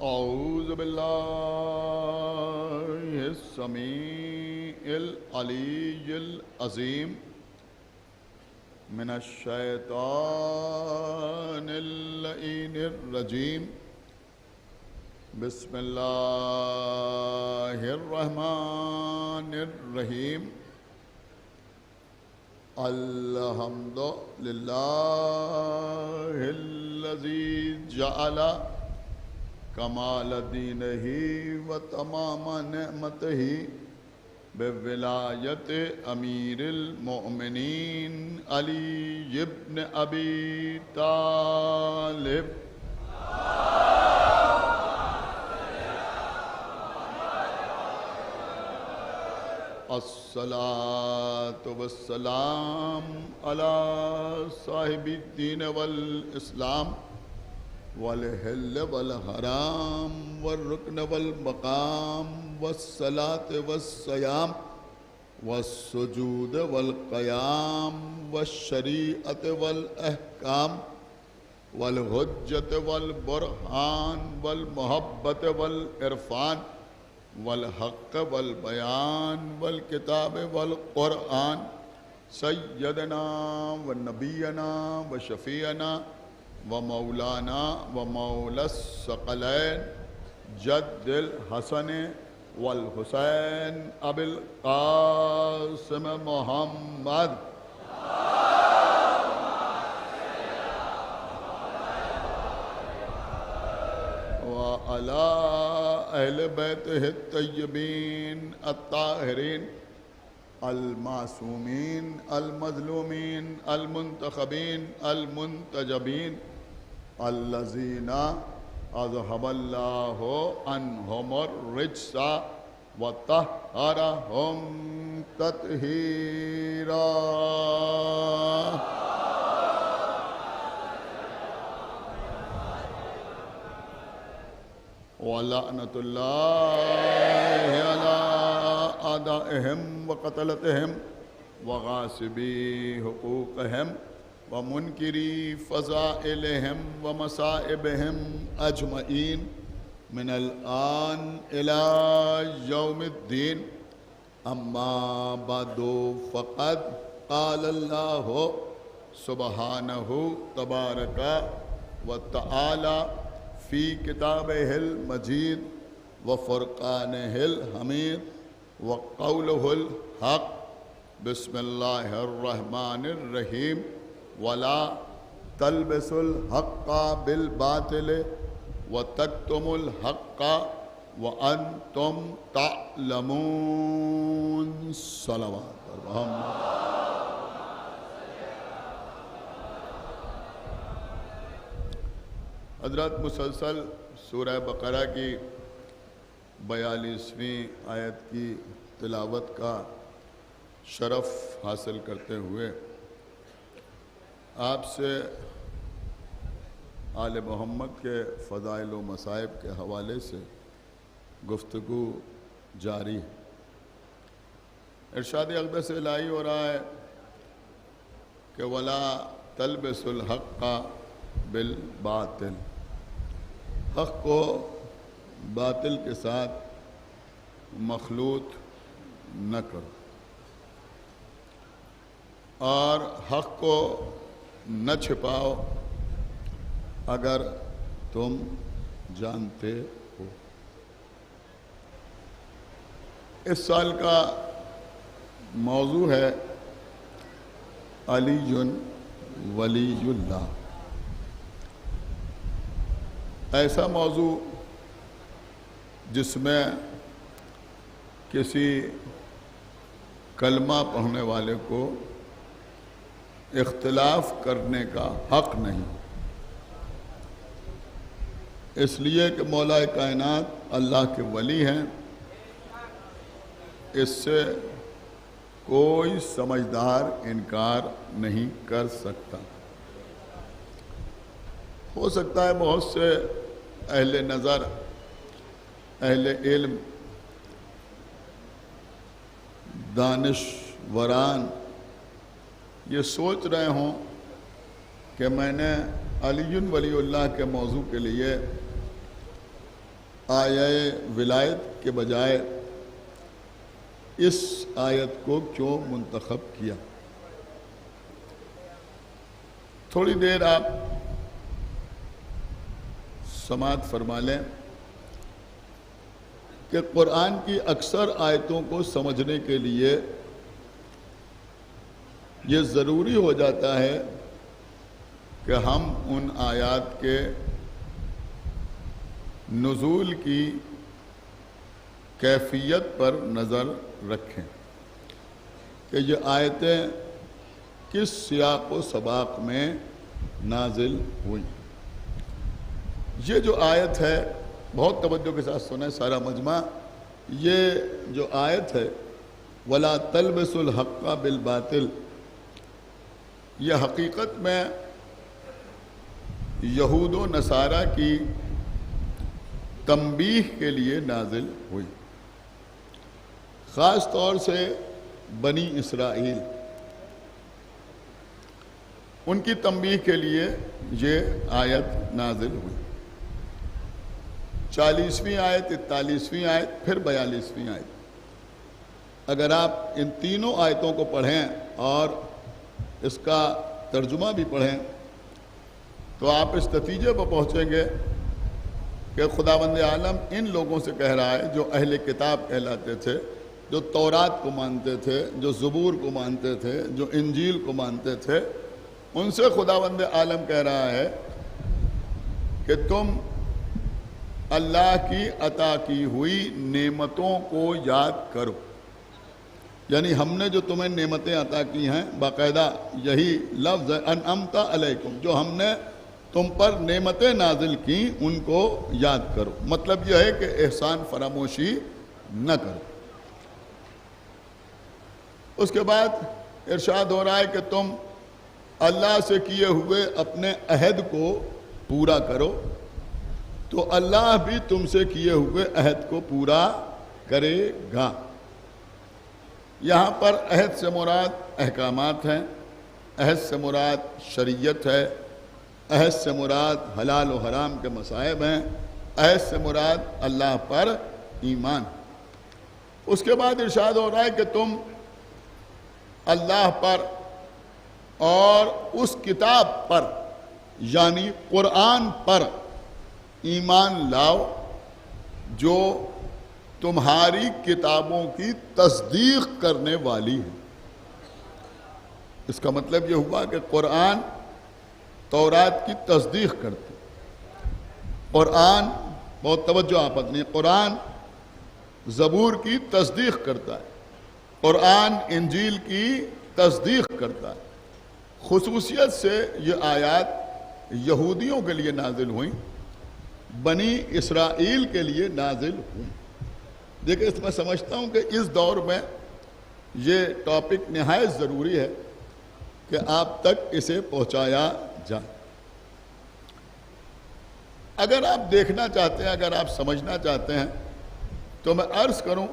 औज़ु बिल्लाहिस समीइल अलीय्यिल अज़ीम मिनश शैतानिर लईनिर रजीम। बिस्मिल्लाहिर रहमानिर रहीम। अल्हम्दुलिल्लाहिल्लज़ी जअला कमाल दीनिही व तमाम नेमतिही बिविलायत अमीरिल मोमिनीन अली इब्न अबी तालिब। अस्सलातु वस्सलाम अला साहिबिद्दीन वल इस्लाम वल हिल्ल वल हराम वल रुकन वल मकाम वस्सलात वस्सयाम वस्सुजूद वल क़याम वश्शरीअत वल अहकाम वल हुज्जत वल बुरहान वल मोहब्बत वल इरफान वल हक़ वल बयान वल किताब वल क़ुरआन सय्यदना व नबीना व शफ़ीअना व मौलाना व मौलस सकलैन जद्दिल हसन वल हुसैन अबिल क़ासिम मोहम्मद व अला अहले बैतिहि तय्यबीन अत्ताहिरीन अल-मासूमीन अल-मज़लूमीन अल-मुंतखबीन अल-मुंतजबीन अल्लज़ीना अज़हबल्लाहु अन्हुमुर रिज्सा व तह्हरहुम तत्हीरा। व लअनतुल्लाहि अला आदाइहिम व क़तलतिहिम व गासिबी हुकूक़हिम व मुनकिरी फ़ज़ाइलिहिम व मसाइबिहिम अजमईन मिनल आन इला यौमिद्दीन। अम्मा बअदु फ़क़द क़ालल्लाहु सुब्हानहु तबारक व तआला फ़ी किताबिहिल मजीद व फ़ुरक़ानिहिल हमीद व क़ौलुहुल हक़। बिस्मिल्लाहिर रहमानिर रहीम। वला तलबिसुल हक़्क़ा बिल बातिल व तक्तुमुल हक़्क़ा व अंतुम तालमून। सलावत। हज़रत मुसलसल सूरह बक़रा की 42वीं आयत की तिलावत का शरफ़ हासिल करते हुए आपसे आले मोहम्मद के फ़ज़ाइल व मसाइब के हवाले से गुफ्तगू जारी है। इरशाद अक़दस इलाही हो रहा है कि वला तलबिसुल हक़्क़ा बिल बातिल, हक़ को बातिल के साथ मखलूत न करो और हक़ को न छिपाओ अगर तुम जानते हो। इस साल का मौजू है अलीयुन वलीयुल्लाह। ऐसा मौजू जिसमें किसी कलमा पढ़ने वाले को इख्तिलाफ करने का हक़ नहीं, इसलिए कि मौला कायनात अल्लाह के वली हैं। इससे कोई समझदार इनकार नहीं कर सकता। हो सकता है बहुत से अहले नज़र, अहले इल्म, दानिशवरान ये सोच रहे हों कि मैंने अलीयुन वलीउल्लाह के मौजू के लिए आये विलायत के बजाय इस आयत को क्यों मुंतखब किया? थोड़ी देर आप समाअत फरमा लें कि कुरान की अक्सर आयतों को समझने के लिए ये ज़रूरी हो जाता है कि हम उन आयात के नुज़ूल की कैफियत पर नज़र रखें कि ये आयतें किस सियाक़ व सबाक़ में नाजिल हुई। ये जो आयत है, बहुत तवज्जो के साथ सुने सारा मजमा, ये जो आयत है वला तलबसुल हक़्क़ बिल बातिल, ये हकीकत में यहूद व नसारा की तंबीह के लिए नाजिल हुई, ख़ास तौर से बनी इसराइल, उनकी तंबीह के लिए ये आयत नाजिल हुई। 40वीं आयत, 41वीं आयत, फिर 42वीं आयत। अगर आप इन तीनों आयतों को पढ़ें और इसका तर्जुमा भी पढ़ें तो आप इस नतीजे पर पहुँचेंगे कि खुदावंद आलम इन लोगों से कह रहा है जो अहले किताब कहलाते थे, जो तौरात को मानते थे, जो ज़बूर को मानते थे, जो इंजील को मानते थे, उनसे खुदावंद आलम कह रहा है कि तुम अल्लाह की अता की हुई नेमतों को याद करो। यानी हमने जो तुम्हें नेमतें अता की हैं, बाकायदा यही लफ्ज़ है अनअमता अलैकुम, जो हमने तुम पर नेमतें नाजिल की उनको याद करो। मतलब यह है कि एहसान फरामोशी न करो। उसके बाद इरशाद हो रहा है कि तुम अल्लाह से किए हुए अपने अहद को पूरा करो, तो अल्लाह भी तुमसे किए हुए अहद को पूरा करेगा। यहाँ पर अहद से मुराद अहकामात हैं, अहद से मुराद शरीयत है, अहद से मुराद हलाल व हराम के मसाइब हैं, अहद से मुराद अल्लाह पर ईमान। उसके बाद इरशाद हो रहा है कि तुम अल्लाह पर और उस किताब पर यानी कुरान पर ईमान लाओ जो तुम्हारी किताबों की तस्दीक करने वाली है। इसका मतलब यह हुआ कि कुरान तौरात की तस्दीक करती, कुरान, बहुत तवज्जो आपने, कुरान ज़बूर की तस्दीक करता है, कुरान इंजील की तस्दीक करता है। खुसूसियत से ये आयत यहूदियों के लिए नाजिल हुई, बनी इसराइल के लिए नाजिल हुई। देखिए, मैं समझता हूँ कि इस दौर में ये टॉपिक निहायत ज़रूरी है कि आप तक इसे पहुँचाया जाए। अगर आप देखना चाहते हैं, अगर आप समझना चाहते हैं, तो मैं अर्ज़ करूँ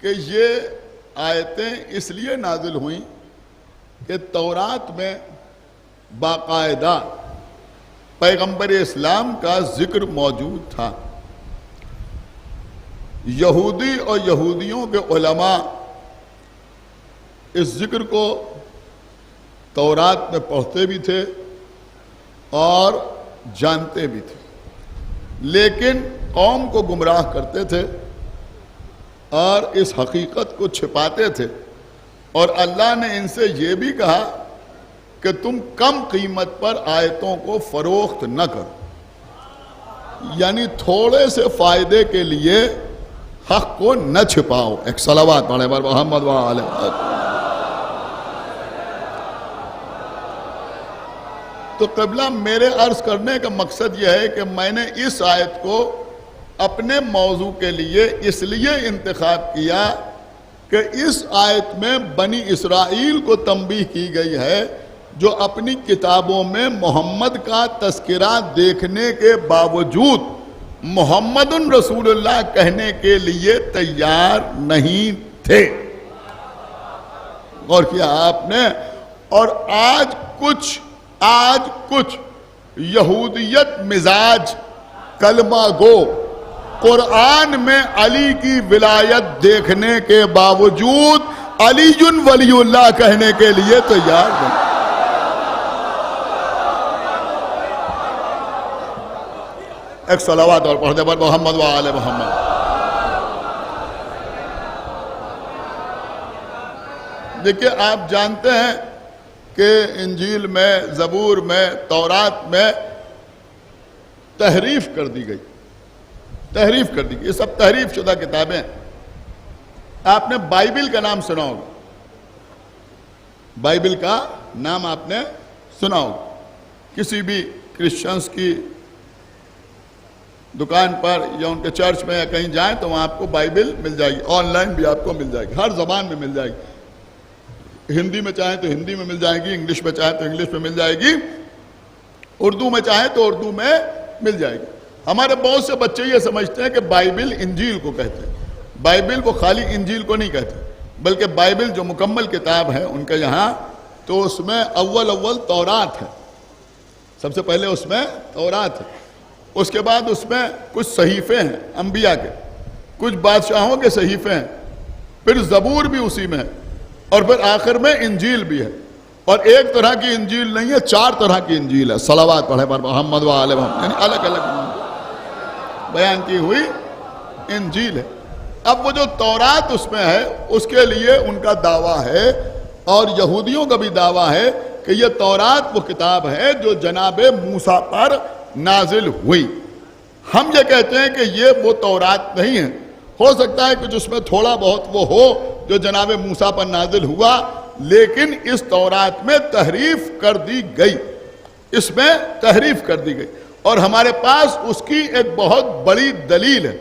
कि ये आयतें इसलिए नाजिल हुई कि तौरात में बाकायदा पैगंबर इस्लाम का जिक्र मौजूद था। यहूदी और यहूदियों के उलमा इस जिक्र को तौरात में पढ़ते भी थे और जानते भी थे, लेकिन कौम को गुमराह करते थे और इस हकीकत को छिपाते थे। और अल्लाह ने इनसे ये भी कहा कि तुम कम कीमत पर आयतों को फरोख्त न करो, यानी थोड़े से फायदे के लिए हक को न छिपाओ। एक सलावत पढ़े पर मोहम्मद वाले। तो क़िबला, मेरे अर्ज करने का मकसद यह है कि मैंने इस आयत को अपने मौजू के लिए इसलिए इंतखाब किया कि इस आयत में बनी इसराइल को तंबीह की गई है जो अपनी किताबों में मोहम्मद का तस्करा देखने के बावजूद मोहम्मदुन रसूलुल्लाह कहने के लिए तैयार नहीं थे। और किया आपने। और आज कुछ यहूदियत मिजाज कलमा गो कुरान में अली की विलायत देखने के बावजूद अलीजुन वलीउल्लाह कहने के लिए तैयार नहीं। एक सलावत और पढ़ दे पर मोहम्मद व आले मोहम्मद। देखिए, आप जानते हैं कि इंजील में, ज़बूर में, तौरात में तहरीफ कर दी गई, तहरीफ कर दी गई। ये सब तहरीफ शुदा किताबें हैं। आपने बाइबिल का नाम सुना होगा, बाइबिल का नाम आपने सुना होगा। किसी भी क्रिश्चियंस की दुकान पर या उनके चर्च में या कहीं जाएं तो वहां आपको बाइबिल मिल जाएगी, ऑनलाइन भी आपको मिल जाएगी, हर जबान में मिल जाएगी। हिंदी में चाहें तो हिंदी में मिल जाएगी, इंग्लिश में चाहें तो इंग्लिश में मिल जाएगी, उर्दू में चाहें तो उर्दू में मिल जाएगी। हमारे बहुत से बच्चे ये समझते हैं कि बाइबिल इंजील को कहते हैं। बाइबिल वो खाली इंजील को नहीं कहते, बल्कि बाइबिल जो मुकम्मल किताब है उनके यहाँ, तो उसमें अव्वल तौरात है, सबसे पहले उसमें तौरात है, उसके बाद उसमें कुछ सहीफे हैं अंबिया के, कुछ बादशाहों के सहीफे हैं, फिर ज़बूर भी उसी में है, और फिर आखिर में इंजील भी है। और एक तरह की इंजील नहीं है, 4 तरह की इंजील है। सलावत पढ़े पर मोहम्मद व आले मोहम्मद, यानी अलग अलग बयान की हुई इंजील है। अब वो जो तौरात उसमें है उसके लिए उनका दावा है, और यहूदियों का भी दावा है कि ये तौरात वो किताब है जो जनाबे मूसा पर नाजिल हुई। हम ये कहते हैं कि ये वो तौरात नहीं है। हो सकता है कुछ उसमें थोड़ा बहुत वो हो जो जनाबे मूसा पर नाजिल हुआ, लेकिन इस तौरात में तहरीफ कर दी गई, इसमें तहरीफ कर दी गई। और हमारे पास उसकी एक बहुत बड़ी दलील है,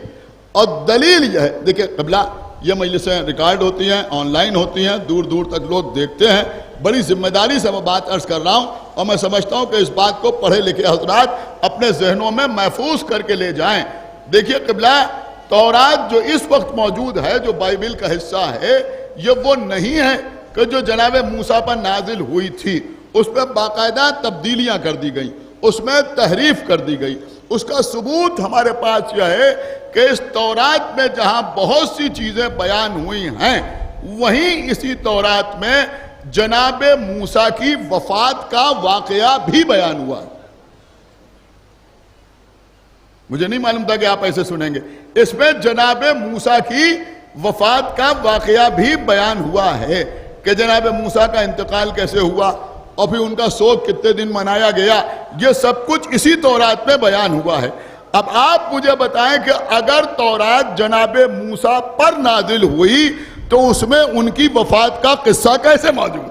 और दलील यह है, देखिए क़िबला, ये मजलिसें रिकॉर्ड होती हैं, ऑनलाइन होती हैं, दूर दूर तक लोग देखते हैं। बड़ी जिम्मेदारी से मैं बात अर्ज कर रहा हूं, और मैं समझता हूं कि इस बात को पढ़े लिखे हजरात अपने जहनों में महफूज करके ले जाएं। देखिए क़िबला, तौरात जो इस वक्त मौजूद है, जो बाइबिल का हिस्सा है, ये वो नहीं है कि जो जनाबे मूसा पर नाजिल हुई थी। उसमें बाकायदा तब्दीलियां कर दी गई, उसमें तहरीफ कर दी गई। उसका सबूत हमारे पास यह है कि इस तौरात में जहां बहुत सी चीजें बयान हुई हैं, वहीं इसी तौरात में जनाबे मूसा की वफात का वाकया भी बयान हुआ। मुझे नहीं मालूम था कि आप ऐसे सुनेंगे। इसमें जनाबे मूसा की वफात का वाकया भी बयान हुआ है कि जनाबे मूसा का इंतकाल कैसे हुआ, और फिर उनका शोक कितने दिन मनाया गया। ये सब कुछ इसी तौरात में बयान हुआ है। अब आप मुझे बताएं कि अगर तौरात जनाबे मूसा पर नाजिल हुई तो उसमें उनकी वफात का किस्सा कैसे मौजूद?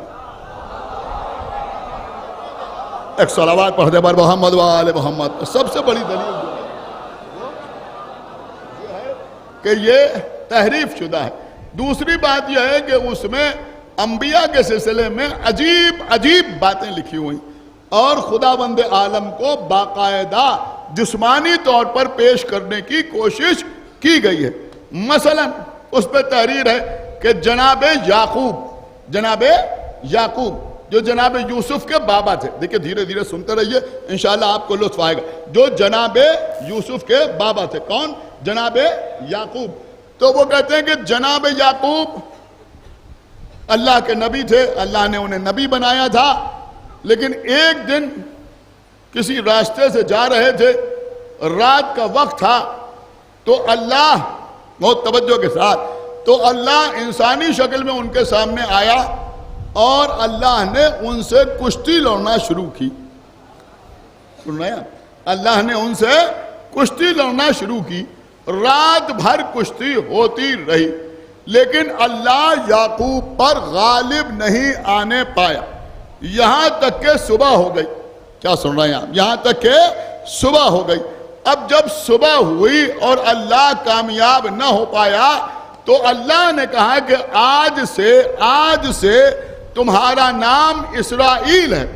एक सलावत पढ़ दे पर मोहम्मद व आले मोहम्मद। सबसे बड़ी दलील जो है कि ये तहरीफ शुदा है। दूसरी बात यह है कि उसमें अंबिया के सिलसिले में अजीब अजीब बातें लिखी हुई, और खुदाबंद आलम को बाकायदा जिस्मानी तौर पर पेश करने की कोशिश की गई है। मसलन उस पर तहरीर है कि जनाबे याकूब जो जनाबे यूसुफ के बाबा थे, देखिए धीरे धीरे सुनते रहिए, इंशाल्लाह आपको लुत्फ आएगा। जो जनाबे यूसुफ के बाबा थे, कौन? जनाबे याकूब। तो वो कहते हैं कि जनाबे याकूब अल्लाह के नबी थे, अल्लाह ने उन्हें नबी बनाया था, लेकिन एक दिन किसी रास्ते से जा रहे थे, रात का वक्त था, तो अल्लाह, बहुत तवज्जो के साथ, तो अल्लाह इंसानी शक्ल में उनके सामने आया और अल्लाह ने उनसे कुश्ती लड़ना शुरू की। सुन रहे हैं? अल्लाह ने उनसे कुश्ती लड़ना शुरू की। रात भर कुश्ती होती रही, लेकिन अल्लाह याकूब पर गालिब नहीं आने पाया, यहां तक के सुबह हो गई। क्या सुन रहे हैं आप? यहां तक के सुबह हो गई। अब जब सुबह हुई और अल्लाह कामयाब न हो पाया, तो अल्लाह ने कहा कि आज से तुम्हारा नाम इस्राइल है।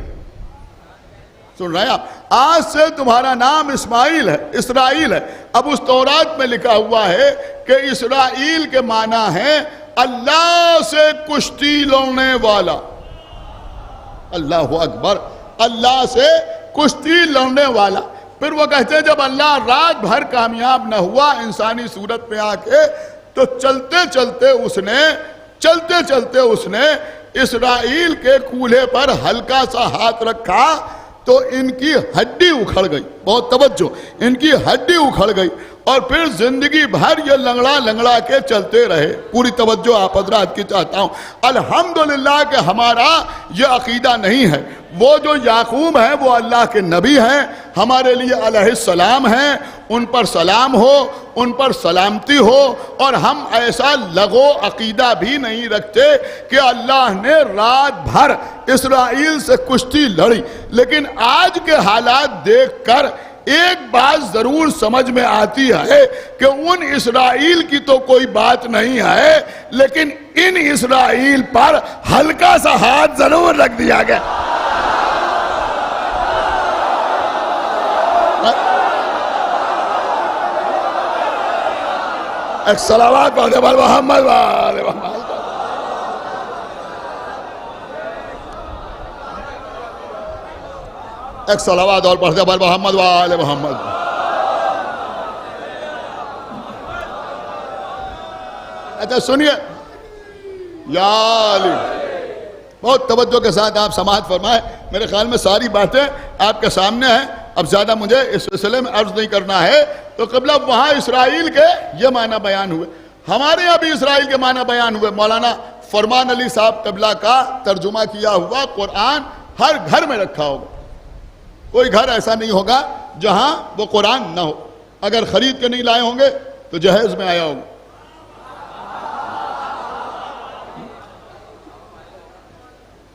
सुन रहे हैं आप? आज से तुम्हारा नाम इस्माइल है, इसराइल है। अब उस तौरात में लिखा हुआ है कि इसराइल के माना है अल्लाह से कुश्ती लड़ने वाला। अल्लाह अकबर, अल्लाह से कुश्ती लड़ने वाला। फिर वो कहते हैं जब अल्लाह रात भर कामयाब न हुआ इंसानी सूरत में आके, तो चलते चलते उसने इस्राइल के कूल्हे पर हल्का सा हाथ रखा तो इनकी हड्डी उखड़ गई। बहुत तवज्जो, इनकी हड्डी उखड़ गई और फिर जिंदगी भर ये लंगड़ा लंगड़ा के चलते रहे। पूरी तवज्जो आप हज़रात की चाहता हूं। अल्हम्दुलिल्लाह कि हमारा ये अकीदा नहीं है। वो जो याकूब है वो अल्लाह के नबी हैं, हमारे लिए अलैहिस्सलाम हैं, उन पर सलाम हो, उन पर सलामती हो। और हम ऐसा लगो अकीदा भी नहीं रखते कि अल्लाह ने रात भर इस्राइल से कुश्ती लड़ी। लेकिन आज के हालात देखकर एक बात जरूर समझ में आती है कि उन इस्राइल की तो कोई बात नहीं है, लेकिन इन इस्राइल पर हल्का सा हाथ जरूर रख दिया गया। एक सलावत मोहम्मद वाले मोहम्मद। एक सलावत और पढ़ते पर मोहम्मद वाले मोहम्मद। अच्छा सुनिए, या अली, बहुत तवज्जो के साथ आप समाअत फरमाए। मेरे ख्याल में सारी बातें आपके सामने हैं, अब ज्यादा मुझे इस सिलसिले में अर्ज नहीं करना है। तो क़िबला वहां इसराइल के ये माना बयान हुए, हमारे यहाँ भी इसराइल के माना बयान हुए। मौलाना फरमान अली साहब क़िबला का तर्जुमा किया हुआ कुरान हर घर में रखा होगा। कोई घर ऐसा नहीं होगा जहां वो कुरान ना हो। अगर खरीद के नहीं लाए होंगे तो जहेज में आया होगा।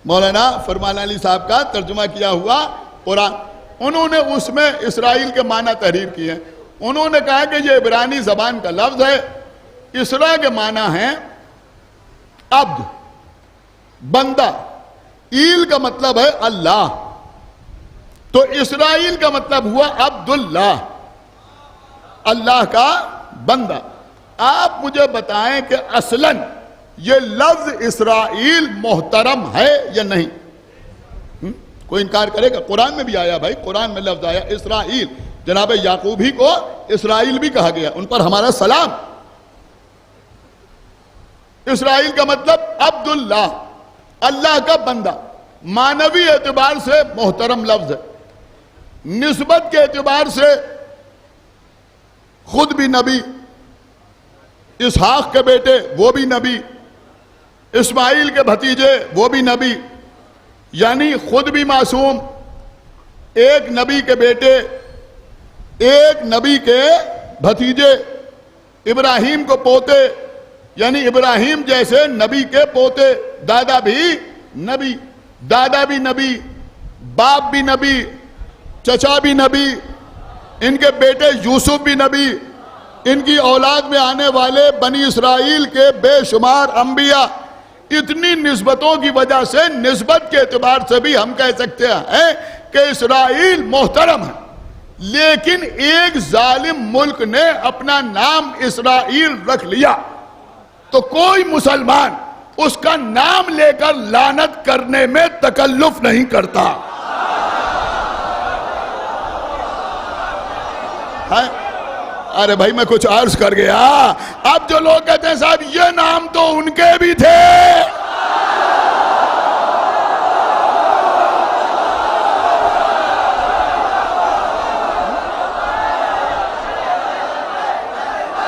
मौलाना फरमान अली साहब का तर्जुमा किया हुआ कुरान, उन्होंने उसमें इसराइल के माना तहरीर किए हैं। उन्होंने कहा कि ये इब्रानी जबान का लफ्ज है, इसरा के माना है अब्द, बंदा, ईल का मतलब है अल्लाह, तो इसराइल का मतलब हुआ अब्दुल्लाह, अल्लाह का बंदा। आप मुझे बताएं कि असलन ये लफ्ज इसराइल मोहतरम है या नहीं? कोई इनकार करेगा? कुरान में भी आया भाई, कुरान में लफ्ज आया इसराइल। जनाब याकूब ही को इसराइल भी कहा गया, उन पर हमारा सलाम। इसराइल का मतलब अब्दुल्लाह, अल्लाह का बंदा। मानवी एतबार से मोहतरम लफ्ज है, निस्बत के एतबार से खुद भी नबी, इसहाक के बेटे वो भी नबी, इस्माइल के भतीजे वो भी नबी, यानी खुद भी मासूम, एक नबी के बेटे, एक नबी के भतीजे, इब्राहिम को पोते, यानी इब्राहिम जैसे नबी के पोते, दादा भी नबी, दादा भी नबी, बाप भी नबी, चचा भी नबी, इनके बेटे यूसुफ भी नबी, इनकी औलाद में आने वाले बनी इसराइल के बेशुमार अंबिया। इतनी निस्बतों की वजह से निस्बत के एतबार से भी हम कह सकते हैं कि इसराइल मोहतरम है। लेकिन एक जालिम मुल्क ने अपना नाम इसराइल रख लिया तो कोई मुसलमान उसका नाम लेकर लानत करने में तकल्लुफ नहीं करता है। अरे भाई मैं कुछ अर्ज कर गया। अब जो लोग कहते हैं साहब ये नाम तो उनके भी थे,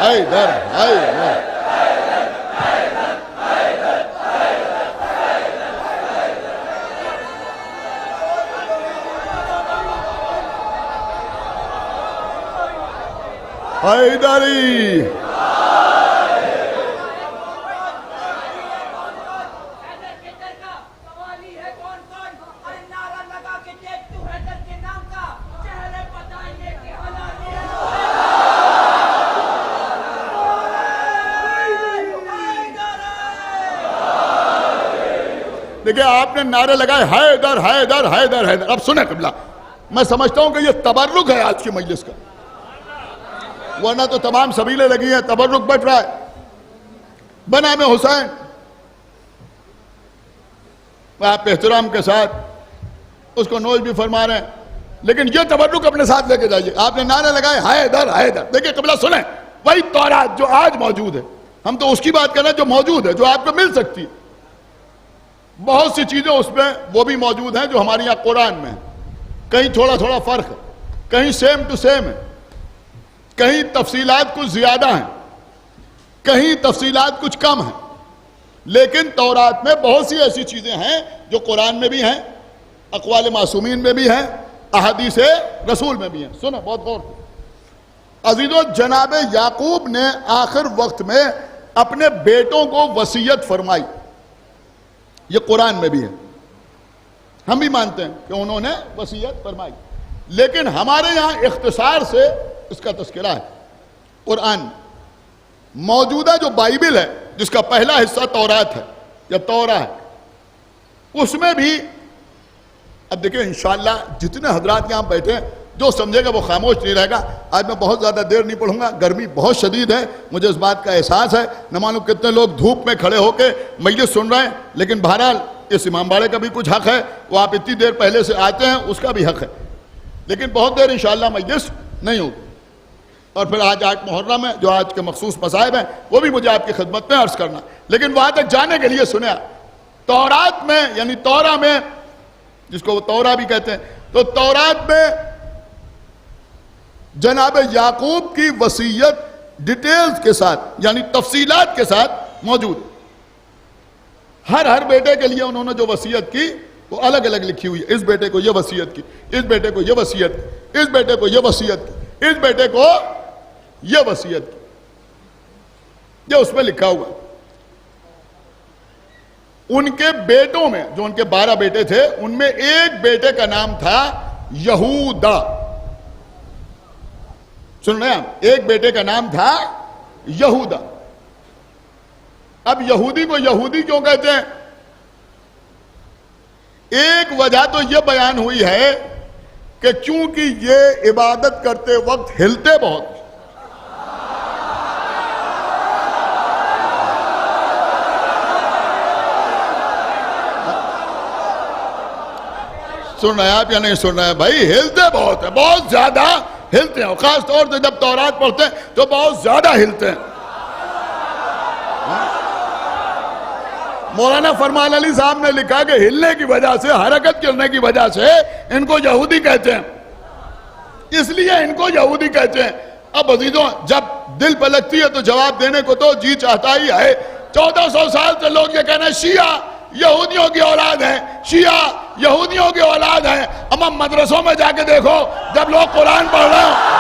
हैदर हैदर हैदरी। देखिए आपने नारे लगाए हैदर हैदर हैदर हैदर। अब सुने क़िबला, मैं समझता हूं कि यह तबर्रुक है आज की मजलिस का, वरना तो तमाम सबीलें लगी हैं, तबर्रुक बट रहा है। बना में हुसैन, आप एहतराम के साथ उसको नोज भी फरमा रहे हैं, लेकिन ये तबर्रुक अपने साथ लेके जाइए। आपने नारे लगाए हाय दर हाय दर, देखिए कबला सुने, वही तौरात जो आज मौजूद है, हम तो उसकी बात कर रहे हैं जो मौजूद है, जो आपको मिल सकती है। बहुत सी चीजें उसमें वो भी मौजूद हैं जो हमारे यहाँ कुरान में है। कहीं थोड़ा थोड़ा फर्क है, कहीं सेम टू सेम है, कहीं तफसीलात कुछ ज्यादा हैं, कहीं तफसीलात कुछ कम है। लेकिन तौरात में बहुत सी ऐसी चीजें हैं जो कुरान में भी हैं, अक़वाल मासूमीन में भी हैं, अहादीस रसूल में भी हैं। सुनो बहुत गौर से अजीजों, जनाब याकूब ने आखिर वक्त में अपने बेटों को वसीयत फरमाई, ये कुरान में भी है, हम भी मानते हैं कि उन्होंने वसीयत फरमाई। लेकिन हमारे यहां इख्तिसार से इसका तस्करा है। कुरान मौजूदा जो बाइबिल है, जिसका पहला हिस्सा तौरात है या तौरा है, उसमें भी अब देखिए इंशाअल्लाह जितने हजरात यहां बैठे हैं, जो समझेगा वो खामोश नहीं रहेगा। आज मैं बहुत ज्यादा देर नहीं पढ़ूंगा, गर्मी बहुत शदीद है, मुझे इस बात का एहसास है। न मालूम कितने लोग धूप में खड़े होकर मजलिस सुन रहे हैं, लेकिन बहरहाल इस इमामबाड़े का भी कुछ हक है, वो आप इतनी देर पहले से आते हैं उसका भी हक है। लेकिन बहुत देर इंशाअल्लाह मजलिस नहीं होगी। और फिर आज मुहर्रम है, जो आज के मखसूस मसाइब हैं वो भी मुझे आपकी खिदमत में अर्ज करना। लेकिन वहां तक जाने के लिए सुने, तौरात में यानी तौरा में, जिसको वो तौरा भी कहते हैं, तो तौरात में जनाब याकूब की वसीयत डिटेल्स के साथ यानी तफसीलात के साथ मौजूद। हर बेटे के लिए उन्होंने जो वसीयत की वो अलग अलग लिखी हुई है। इस बेटे को ये वसीयत की, इस बेटे को ये वसीयत की, इस बेटे को ये वसीयत की, इस बेटे को ये वसीयत की, ये उसमें लिखा हुआ। उनके बेटों में, जो उनके 12 बेटे थे, उनमें एक बेटे का नाम था यहूदा। सुन रहे हैं आप? एक बेटे का नाम था यहूदा। अब यहूदी को यहूदी क्यों कहते हैं? एक वजह तो यह बयान हुई है कि क्योंकि ये इबादत करते वक्त हिलते बहुत। सुन रहे हैं आप या नहीं सुन रहे हैं भाई? हिलते बहुत है, बहुत ज्यादा हिलते हैं। खास तौर से जब तौरात पढ़ते हैं तो बहुत ज्यादा हिलते हैं। मौलाना फरमान अली साहब ने लिखा कि हिलने की वजह से, हरकत करने की वजह से इनको यहूदी कहते हैं, इसलिए इनको यहूदी कहते हैं। अब अजीजों, जब दिल पे लगती है तो जवाब देने को तो जी चाहता ही है। 1400 साल से लोग ये कहना, शिया यहूदियों की औलाद है, शिया यहूदियों की औलाद है। अब मदरसों में जाके देखो, जब लोग कुरान पढ़ रहे हो,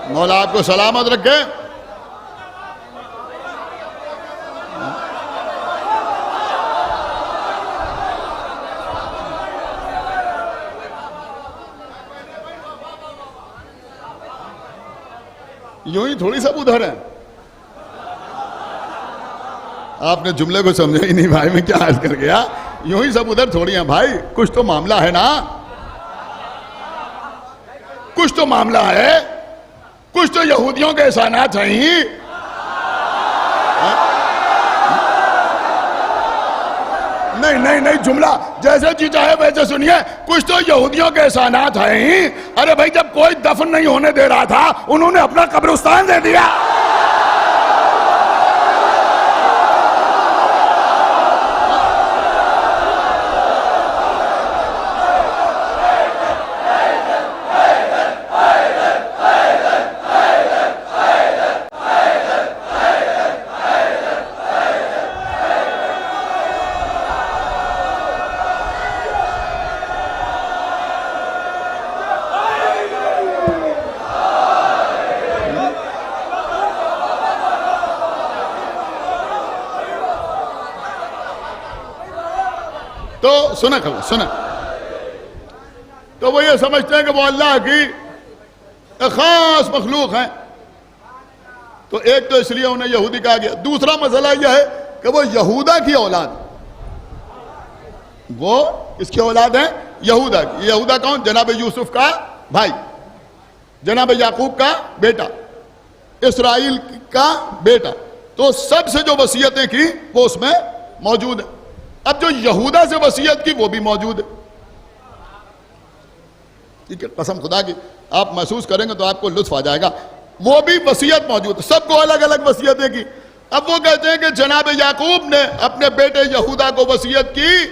मौला आपको सलामत रखे। यूं ही थोड़ी सब उधर है। आपने जुमले को समझा ही नहीं भाई, मैं क्या हाल कर गया। यूं ही सब उधर थोड़ी है भाई, कुछ तो मामला है ना, कुछ तो मामला है, कुछ तो यहूदियों के एहसानात हैं ही। नहीं नहीं नहीं, जुमला जैसे जी चाहे वैसे सुनिए। कुछ तो यहूदियों के एहसानात हैं ही। अरे भाई, जब कोई दफन नहीं होने दे रहा था, उन्होंने अपना कब्रिस्तान दे दिया। तो सुना खबर सुना, तो वो ये समझते हैं कि वो अल्लाह की एक खास मखलूक है। तो एक तो इसलिए उन्हें यहूदी कहा गया। दूसरा मसला यह है कि वो यहूदा की औलाद, वो इसकी औलाद है यहूदा की। यहूदा कौन? जनाब यूसुफ का भाई, जनाब याकूब का बेटा, इसराइल का बेटा। तो सबसे जो वसीयतें की वो उसमें मौजूद है। अब जो यहूदा से वसीयत की वो भी मौजूद है। ठीक है, कसम खुदा की आप महसूस करेंगे तो आपको लुत्फ आ जाएगा। वो भी वसीयत मौजूद है, सबको अलग अलग वसीयतें की। अब वो कहते हैं कि जनाब याकूब ने अपने बेटे यहूदा को वसीयत की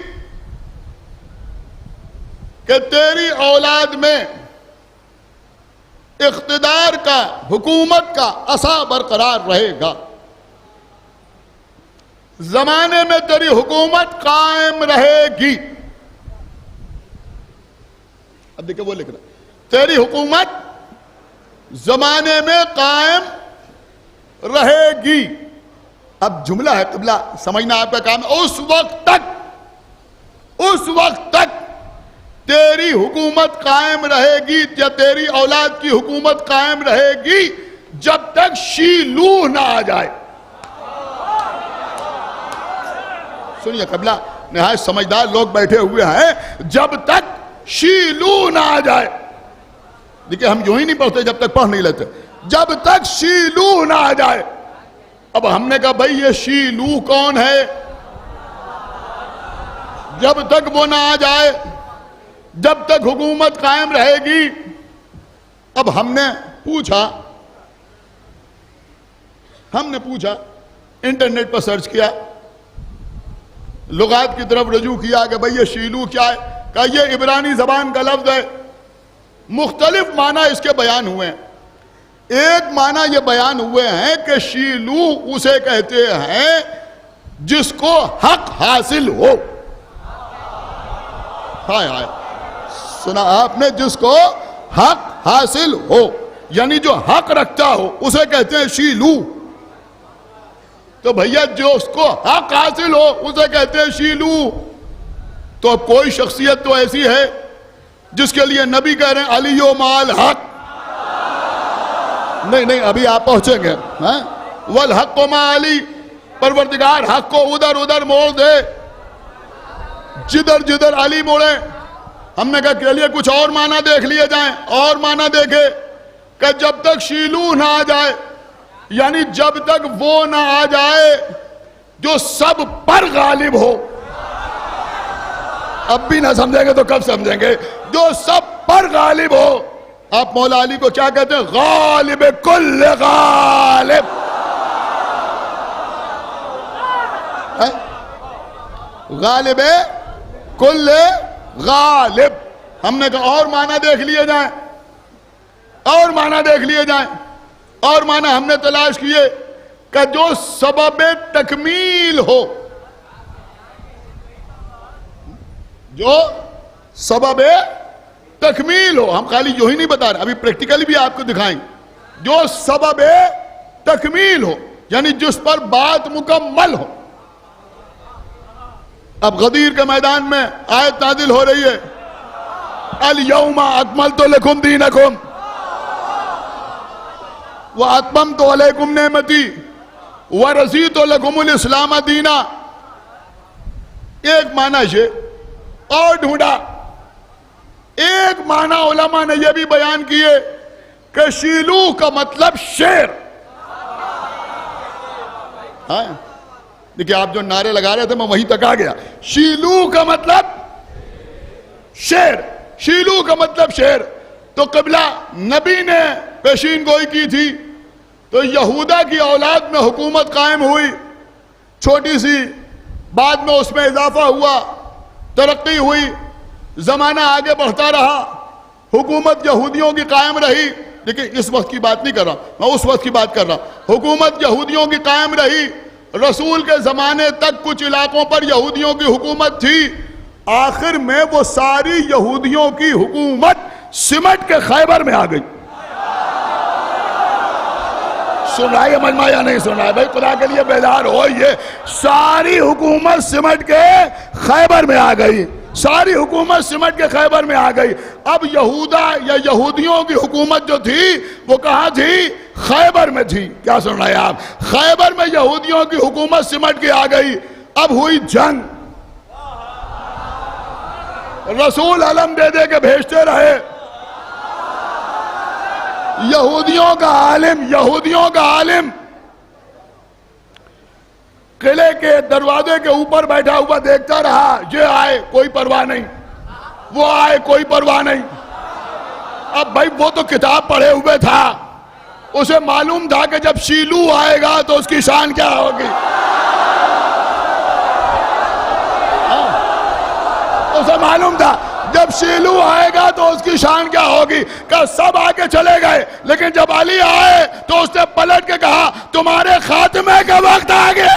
कि तेरी औलाद में इख्तिदार का, हुकूमत का असा बरकरार रहेगा, जमाने में तेरी हुकूमत कायम रहेगी। अब देखिए वो लिख रहा, तेरी हुकूमत जमाने में कायम रहेगी। अब जुमला है क़िबला, समझना आपका काम है। उस वक्त तक तेरी हुकूमत कायम रहेगी, या तेरी औलाद की हुकूमत कायम रहेगी जब तक शीलूह ना आ जाए। सुनिए क़िबला, निहायत समझदार लोग बैठे हुए हैं। जब तक शीलूह ना आ जाए, देखिए हम यूं ही नहीं पढ़ते जब तक पढ़ नहीं लेते, जब तक शीलूह ना आ जाए। अब हमने कहा भाई ये शीलूह कौन है? जब तक वो ना आ जाए, जब तक हुकूमत कायम रहेगी। अब हमने पूछा, इंटरनेट पर सर्च किया, लुगात की तरफ रजू किया कि भाई ये शीलूह क्या है। कहा ये इब्रानी जबान का लफ्ज है, मुख्तलिफ माना इसके बयान हुए हैं। एक माना ये बयान हुए हैं कि शीलूह उसे कहते हैं जिसको हक हासिल हो। हाय हाय, सुना आपने? जिसको हक हासिल हो, यानी जो हक रखता हो उसे कहते हैं शीलूह। तो भैया जो उसको हक हासिल हो उसे कहते हैं शीलूह। तो अब कोई शख्सियत तो ऐसी है जिसके लिए नबी कह रहे हैं अलियो माल हक। नहीं, अभी आप पहुंचेंगे। वल हक को माली, परवरदिगार हक को उधर उधर मोड़ दे, जिधर जिधर अली मोड़े। हमने कहा के लिए कुछ और माना देख लिए जाएं, और माना देखे कि जब तक शीलूह ना आ जाए, यानी जब तक वो ना आ जाए जो सब पर गालिब हो। अब भी ना समझेंगे तो कब समझेंगे? जो सब पर गालिब हो। आप मौला अली को क्या कहते हैं? गालिब कुल गालिब। गालिब कुल गालिब। हमने कहा और माना देख लिए जाए, और माना देख लिए जाए। और माना हमने तलाश किए कि जो सबब तकमील हो, जो सबब तकमील हो। हम खाली यू ही नहीं बता रहे, अभी प्रैक्टिकली भी आपको दिखाएंगे। जो सबब तकमील हो, यानी जिस पर बात मुकम्मल हो। अब गदीर के मैदान में आयत नाजिल हो रही है, अल यौमा अकमलतु लकुम दीनकुम व अतममतु अलैकुम नेमती व रज़ीतु लकुमुल इस्लाम दीना। एक माना ये और ढूंढा। एक माना उलमा ने यह भी बयान किए कि शीलूह का मतलब शेर। हाँ देखिए, आप जो नारे लगा रहे थे मैं वहीं तक आ गया। शीलूह का मतलब शेर, शीलूह का मतलब शेर। तो क़िबला नबी ने पेशीन गोई की थी, तो यहूदा की औलाद में हुकूमत कायम हुई छोटी सी, बाद में उसमें इजाफा हुआ, तरक्की हुई, जमाना आगे बढ़ता रहा, हुकूमत यहूदियों की कायम रही। देखिए इस वक्त की बात नहीं कर रहा मैं, उस वक्त की बात कर रहा। हुकूमत यहूदियों की कायम रही। रसूल के जमाने तक कुछ इलाकों पर यहूदियों की हुकूमत थी। आखिर में वो सारी यहूदियों की हुकूमत सिमट के खैबर में आ गई। सुन रहा है ये मजमा या नहीं सुन रहा है? भाई खुदा के लिए बेदार हो। ये सारी हुकूमत सिमट के खैबर में आ गई, सारी हुकूमत सिमट के खैबर में आ गई। अब यहूदा या यहूदियों की हुकूमत जो थी वो कहाँ थी? खैबर में थी। क्या सुन रहे हैं आप? खैबर में यहूदियों की हुकूमत सिमट के आ गई। अब हुई जंग, रसूल अलम दे दे के भेजते रहे। यहूदियों का आलिम किले के दरवाजे के ऊपर बैठा हुआ देखता रहा, ये आए कोई परवाह नहीं, वो आए कोई परवाह नहीं। अब भाई वो तो किताब पढ़े हुए था, उसे मालूम था कि जब शीलू आएगा तो उसकी शान क्या होगी। उसे मालूम था जब शीलू आएगा तो उसकी शान क्या होगी। का सब आगे चले गए, लेकिन जब अली आए तो उसने पलट के कहा तुम्हारे खात्मे का वक्त आ गया।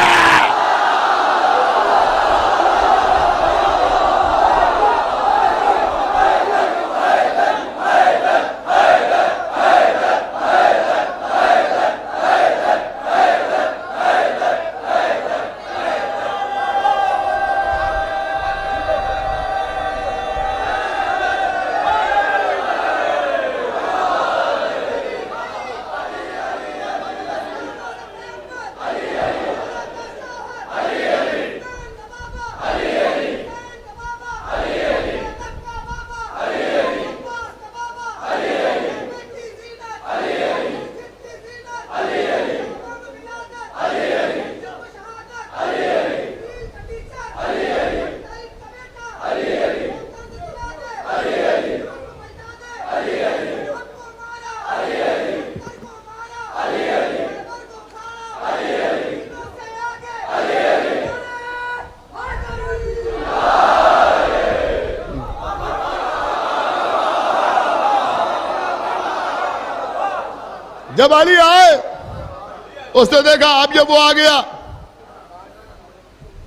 जब अली आए उसने देखा अब ये वो आ गया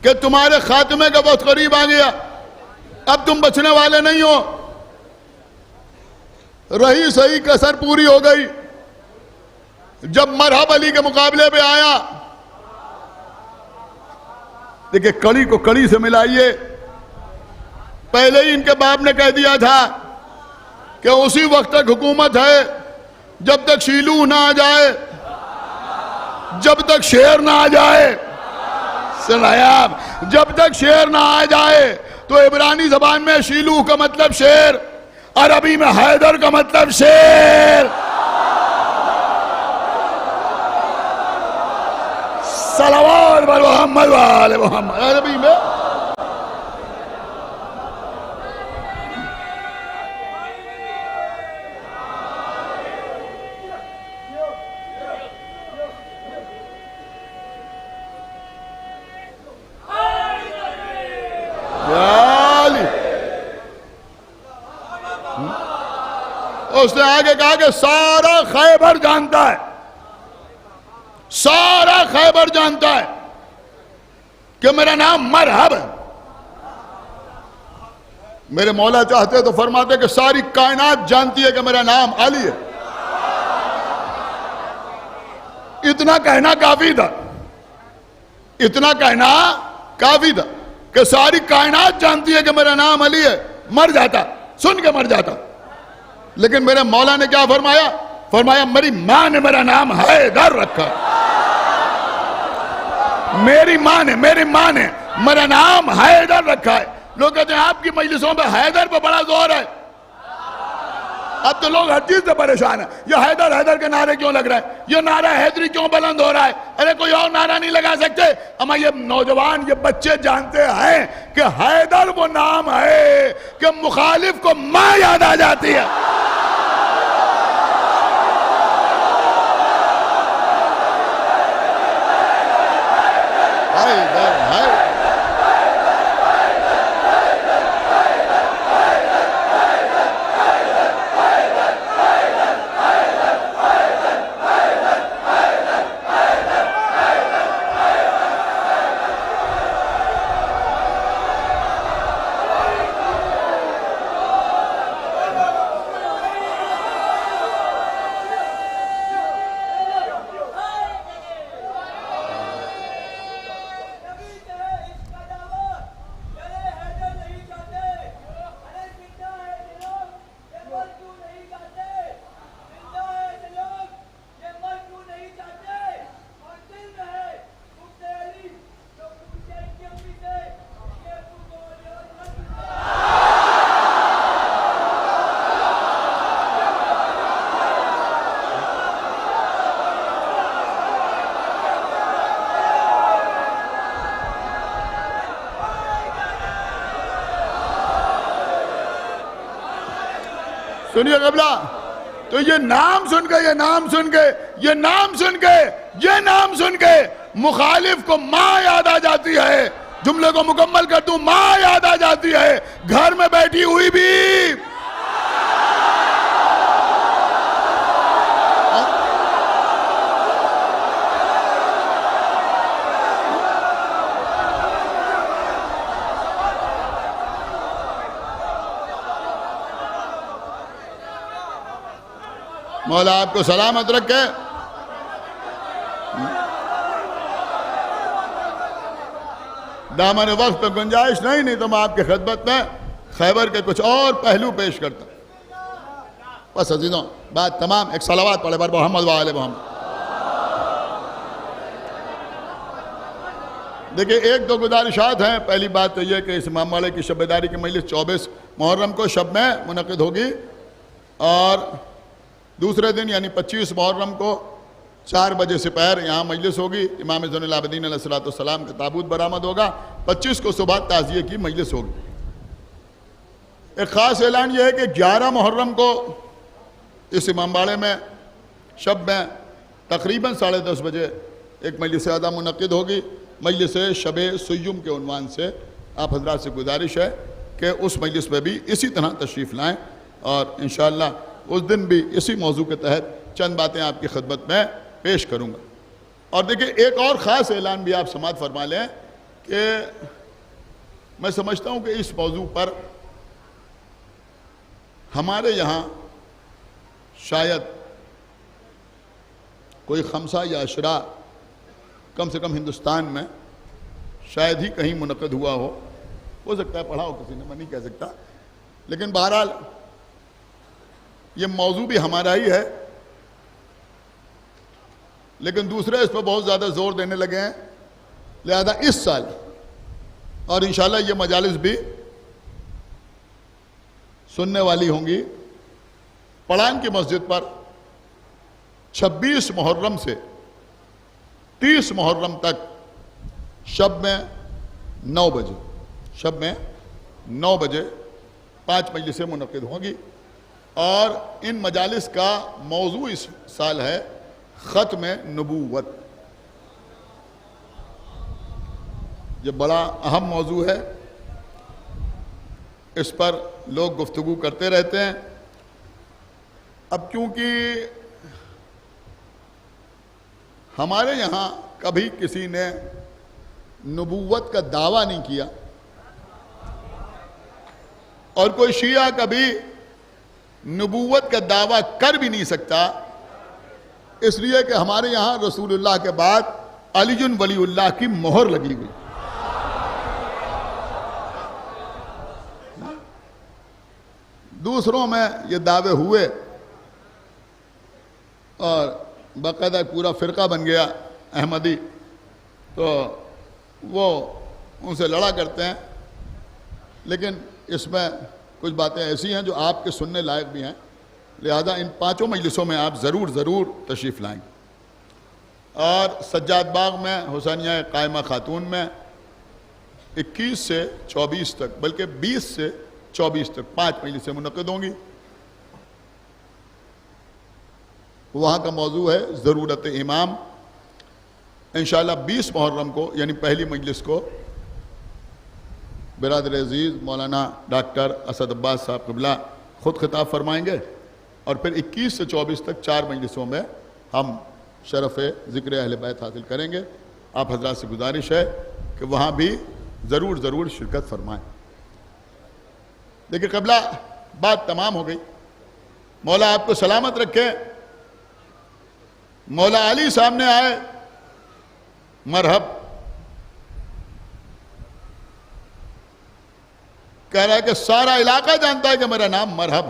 कि तुम्हारे खात्मे का बहुत करीब आ गया, अब तुम बचने वाले नहीं हो। रही सही कसर पूरी हो गई। जब मरहब अली के मुकाबले पे आया, देखिए कड़ी को कड़ी से मिलाइए। पहले ही इनके बाप ने कह दिया था कि उसी वक्त तक हुकूमत है जब तक शीलू ना आ जाए, जब तक शेर ना आ जाए। सुनाया आप, जब तक शेर ना आ जाए। तो इब्रानी जबान में शीलू का मतलब शेर, अरबी में हैदर का मतलब शेर। सलावत मोहम्मद वाले मोहम्मद। अरबी में उसने आगे कहा कि सारा खैबर जानता है, सारा खैबर जानता है कि मेरा नाम मरहब है। मेरे मौला चाहते तो फरमाते कि सारी कायनात जानती है कि मेरा नाम अली है। इतना कहना काफी था, इतना कहना काफी था कि सारी कायनात जानती है कि मेरा नाम अली है। मर जाता, सुन के मर जाता। लेकिन मेरे मौला ने क्या फरमाया? फरमाया मेरी मां ने मेरा नाम हैदर रखा। मेरी मां ने मेरा नाम हैदर रखा है। लोग कहते हैं आपकी मजलिसों में हैदर पर बड़ा जोर है। अब तो लोग हर चीज से परेशान है। ये हैदर हैदर के नारे क्यों लग रहे हैं? ये नारा हैदरी क्यों बुलंद हो रहा है? अरे कोई और नारा नहीं लगा सकते? अमा ये नौजवान, ये बच्चे जानते हैं कि हैदर वो नाम है कि मुखालिफ को मां याद आ जाती है। सुनिए कबला, तो ये नाम सुन के, ये नाम सुन के, ये नाम सुन के, ये नाम सुन के मुखालिफ को माँ याद आ जाती है। जुमले को मुकम्मल कर दूं, माँ याद आ जाती है, घर में बैठी हुई भी। मौला आपको सलामत रखे। दामन वक्त पे गुंजाइश नहीं तो मैं आपके खिदमत में खैबर के कुछ और पहलू पेश करता। बस अजीजों, बात तमाम। एक सलावत पढ़े पर मोहम्मद व आले मोहम्मद। देखिए, एक दो गुजारिशात हैं। पहली बात तो यह कि इस इमामबाड़े की शबेदारी की मजलिस 24 मुहर्रम को शब में मुनक़िद होगी और दूसरे दिन यानी 25 मुहर्रम को 4 बजे से पहर यहाँ मजलिस होगी। इमाम ज़ैनुल आबिदीन अलैहिस्सलाम का ताबूत बरामद होगा। 25 को सुबह ताज़िये की मजलिस होगी। एक ख़ास ऐलान यह है कि 11 मुहर्रम को इस इमामबाड़े में शब में तकरीबन 10:30 बजे एक मजलिस अदा मुनक़िद होगी। मजलिस शब सुय्युम के उन्वान से आप हज़रात से गुजारिश है कि उस मजलिस में भी इसी तरह तशरीफ़ लाएँ और इंशाअल्लाह उस दिन भी इसी मौजू के तहत चंद बातें आपकी खिदमत में पेश करूँगा। और देखिए, एक और ख़ास ऐलान भी आप समाअत फरमा लें कि मैं समझता हूँ कि इस मौजू पर हमारे यहाँ शायद कोई खमसा या अशरा कम से कम हिंदुस्तान में शायद ही कहीं मुनक़िद हुआ हो सकता है पढ़ा हो किसी ने, मैं नहीं कह सकता। लेकिन बहरहाल ये मौजू भी हमारा ही है, लेकिन दूसरे इस पर बहुत ज़्यादा जोर देने लगे हैं। लिहाजा इस साल और इंशाल्लाह ये मजालिस भी सुनने वाली होंगी। पड़ान की मस्जिद पर 26 मुहर्रम से 30 मुहर्रम तक शब में 9 बजे, शब में 9 बजे 5 मजलिसें मुनक़िद होंगी और इन मजालिस का मौजू इस साल है ख़त्म नबूवत। ये बड़ा अहम मौजू है, इस पर लोग गुफ्तगू करते रहते हैं। अब क्योंकि हमारे यहाँ कभी किसी ने नबूवत का दावा नहीं किया और कोई शिया कभी नबूवत का दावा कर भी नहीं सकता, इसलिए कि हमारे यहाँ रसूलुल्लाह के बाद अलीजुन वलीउल्लाह की मोहर लगी हुई। दूसरों में ये दावे हुए और बाकायदा पूरा फ़िरका बन गया अहमदी, तो वो उनसे लड़ा करते हैं। लेकिन इसमें कुछ बातें ऐसी हैं जो आपके सुनने लायक भी हैं, लिहाजा इन 5 मजलिसों में आप ज़रूर तशरीफ़ लाएंगे। और सज्जाद बाग में हुसैनिया कायमा खातून में 21 से 24 तक, बल्कि 20 से 24 तक 5 मजलिसें मुनक़िद होंगी। वहाँ का मौजू है ज़रूरत इमाम। इंशाअल्लाह 20 मुहर्रम को यानी पहली मजलिस को बिरादर अज़ीज़ मौलाना डॉक्टर असद अब्बास साहब क़िबला ख़ुद खिताब फरमाएंगे और फिर 21 से 24 तक 4 मजलिसों में हम शरफ़ ज़िक्र अहले बैत हासिल करेंगे। आप हज़रात से गुजारिश है कि वहाँ भी ज़रूर शिरकत फरमाएँ। देखिए क़िबला, बात तमाम हो गई। मौला आपको सलामत रखे। मौला अली सामने आए, मरहब कह रहा है कि सारा इलाका जानता है कि मेरा नाम मरहब।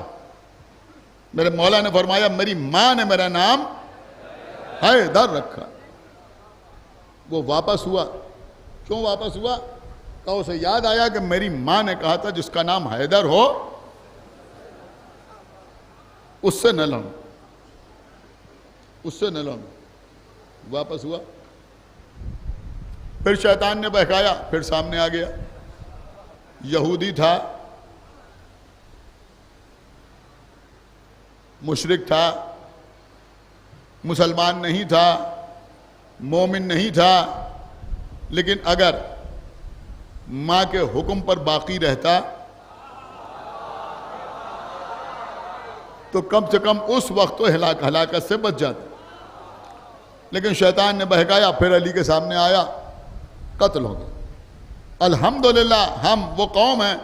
मेरे मौला ने फरमाया मेरी मां ने मेरा नाम हैदर रखा। वो वापस हुआ। क्यों वापस हुआ? तो उसे याद आया कि मेरी मां ने कहा था जिसका नाम हैदर हो उससे न लड़ो, उससे न लड़ो। वापस हुआ। फिर शैतान ने बहकाया, फिर सामने आ गया। यहूदी था, मुशरिक था, मुसलमान नहीं था, मोमिन नहीं था, लेकिन अगर मां के हुक्म पर बाकी रहता तो कम से कम उस वक्त तो हलाकत से बच जाता। लेकिन शैतान ने बहकाया, फिर अली के सामने आया, कत्ल हो गया। अल्हम्दुलिल्लाह हम वो कौम है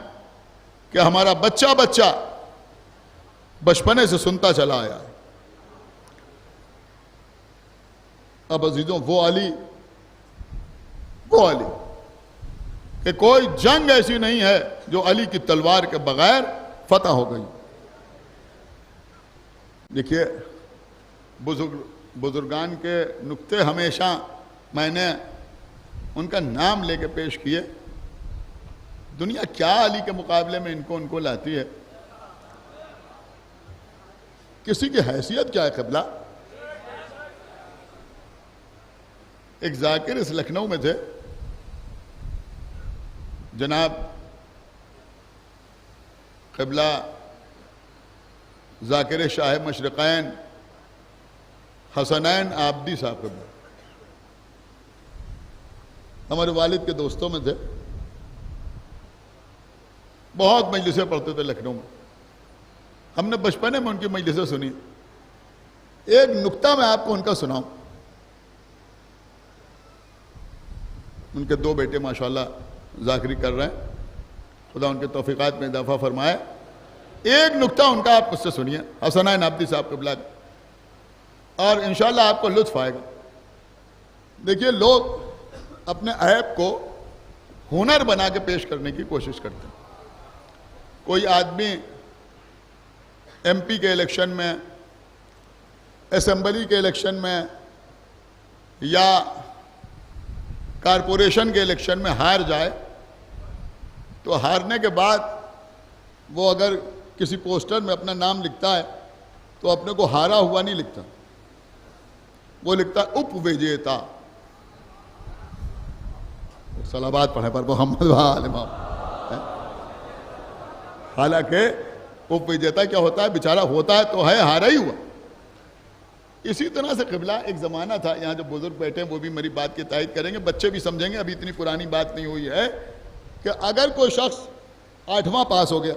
कि हमारा बच्चा बच्चा बचपने से सुनता चला आया है। अब अजीजों, वो अली कि कोई जंग ऐसी नहीं है जो अली की तलवार के बगैर फतह हो गई। देखिए, बुजुर्गान के नुक्ते हमेशा मैंने उनका नाम लेके पेश किए। दुनिया क्या अली के मुकाबले में उनको लाती है, किसी की हैसियत क्या है क़िबला। एक जाकिर इस लखनऊ में थे, जनाब क़िबला जाकिर शाह मशरक़ैन हसनैन आबदी साहब क़िबला हमारे वालिद के दोस्तों में थे। बहुत मजलिसें पढ़ते थे लखनऊ में, हमने बचपने में उनकी मजलिसें सुनी। एक नुक्ता मैं आपको उनका सुनाऊं। उनके दो बेटे माशाल्लाह ज़ाकरी कर रहे हैं, खुदा उनके तौफीक़ात में इजाफा फरमाए। एक नुक्ता उनका आप मुझसे सुनिए, हसनैन आबदी साहब क़िबला, और इंशाअल्लाह आपको लुत्फ़ आएगा। देखिए, लोग अपने ऐब को हुनर बना के पेश करने की कोशिश करते हैं। कोई आदमी एमपी के इलेक्शन में, असेंबली के इलेक्शन में या कारपोरेशन के इलेक्शन में हार जाए तो हारने के बाद वो अगर किसी पोस्टर में अपना नाम लिखता है तो अपने को हारा हुआ नहीं लिखता, वो लिखता है उपविजेता। सलावत पढ़े पर मोहम्मद वाले मोहम्मद। हालांकि उपविजेता क्या होता है, बेचारा होता है तो है, हारा ही हुआ। इसी तरह से क़िबला एक ज़माना था, यहाँ जो बुजुर्ग बैठे हैं वो भी मेरी बात की तायद करेंगे, बच्चे भी समझेंगे, अभी इतनी पुरानी बात नहीं हुई है, कि अगर कोई शख्स 8वां पास हो गया,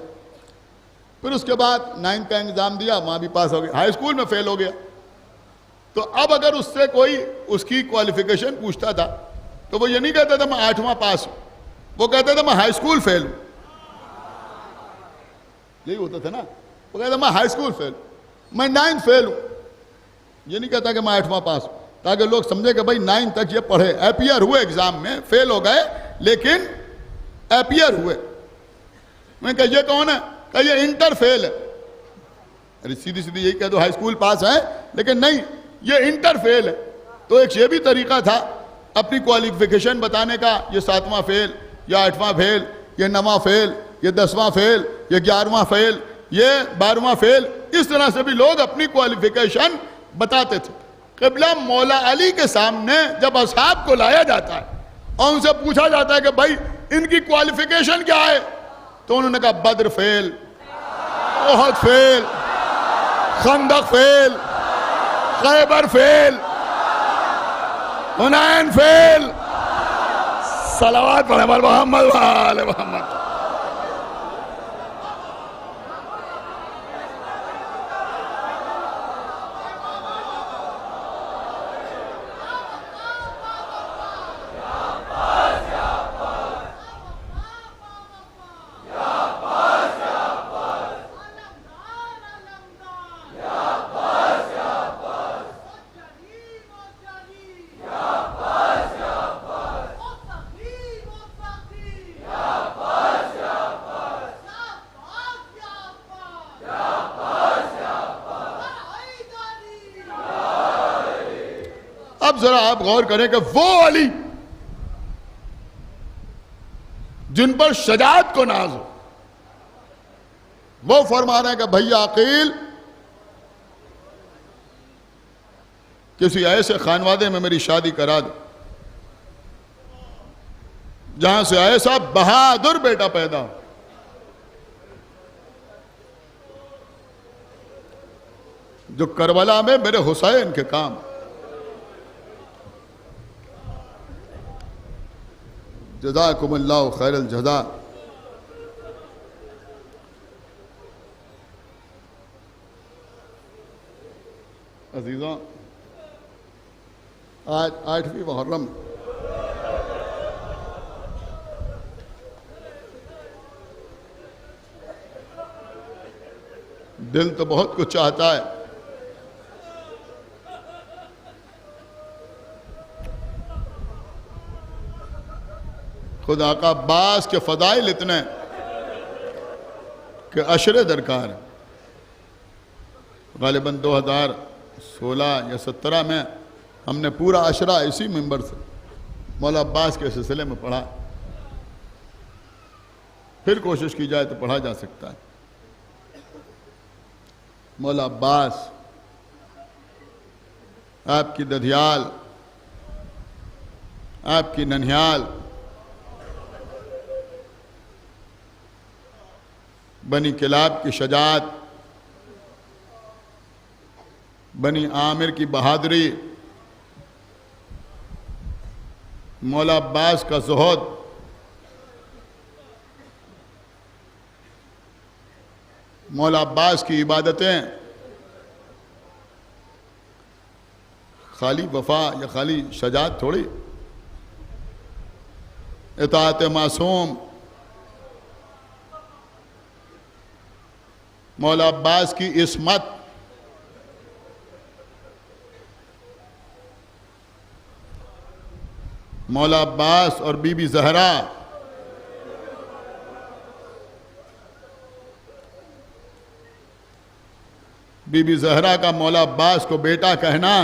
फिर उसके बाद 9th का एग्ज़ाम दिया, वहाँ भी पास हो गया, हाई स्कूल में फेल हो गया, तो अब अगर उससे कोई उसकी क्वालिफिकेशन पूछता था तो वो ये नहीं कहता था मैं 8वां पास हूँ, वो कहता था मैं हाई स्कूल फेल हूँ। यही होता था ना, वो कहता मैं हाई स्कूल फेल, मैं 9th फेल हूँ। ये नहीं कहता कि मैं 8वां पास हूँ, ताकि लोग समझे कि भाई 9th तक ये पढ़े, अपीयर हुए एग्जाम में, फेल हो गए लेकिन अपीयर हुए। मैं कहा ये कौन है, कहा ये इंटर फेल है। अरे सीधी सीधी यही कह दो हाई स्कूल पास है, लेकिन नहीं, ये इंटर फेल है। तो एक ये भी तरीका था अपनी क्वालिफिकेशन बताने का, ये 7वां फेल, या 8वां फेल, ये 9वां फेल, ये 10वां फेल, ये 11वां फेल, ये 12वां फेल। इस तरह से भी लोग अपनी क्वालिफिकेशन बताते थे। क़िबला मौला अली के सामने जब असहाब को लाया जाता है और उनसे पूछा जाता है कि भाई इनकी क्वालिफिकेशन क्या है, तो उन्होंने कहा Badr fail, Uhud fail, Khandaq fail, Khaybar fail, Hunayn fail. सलावत पढ़े मोहम्मद वाले मोहम्मद। अब जरा आप गौर करें कि वो अली जिन पर शजाअत को नाज हो, वो फरमा रहे हैं कि भैया अकील, किसी ऐसे खानवादे में मेरी शादी करा दो जहां से ऐसा बहादुर बेटा पैदा हो। जो करबला में मेरे हुसैन के काम। जज़ाकुमुल्लाहु खैरल जज़ा। अज़ीज़ों, आज 8वीं मुहर्रम दिल तो बहुत कुछ चाहता है, खुदा का अब्बास के फ़दाइल इतने कि अशरे दरकार है। गालिबन 2016 या 17 में हमने पूरा अशरा इसी मिंबर से मौला अब्बास के सिलसिले में पढ़ा। फिर कोशिश की जाए तो पढ़ा जा सकता है। मौला अब्बास, आपकी दधियाल, आपकी ननिहाल, बनी किलाब की शजात, बनी आमिर की बहादुरी, मौला अब्बास का ज़ुहद, मौला अब्बास की इबादतें, खाली वफा या खाली शजात थोड़ी, इताअत मासूम, मौला अब्बास की इस्मत, मौला अब्बास और बीबी ज़हरा, बीबी ज़हरा का मौला अब्बास को बेटा कहना,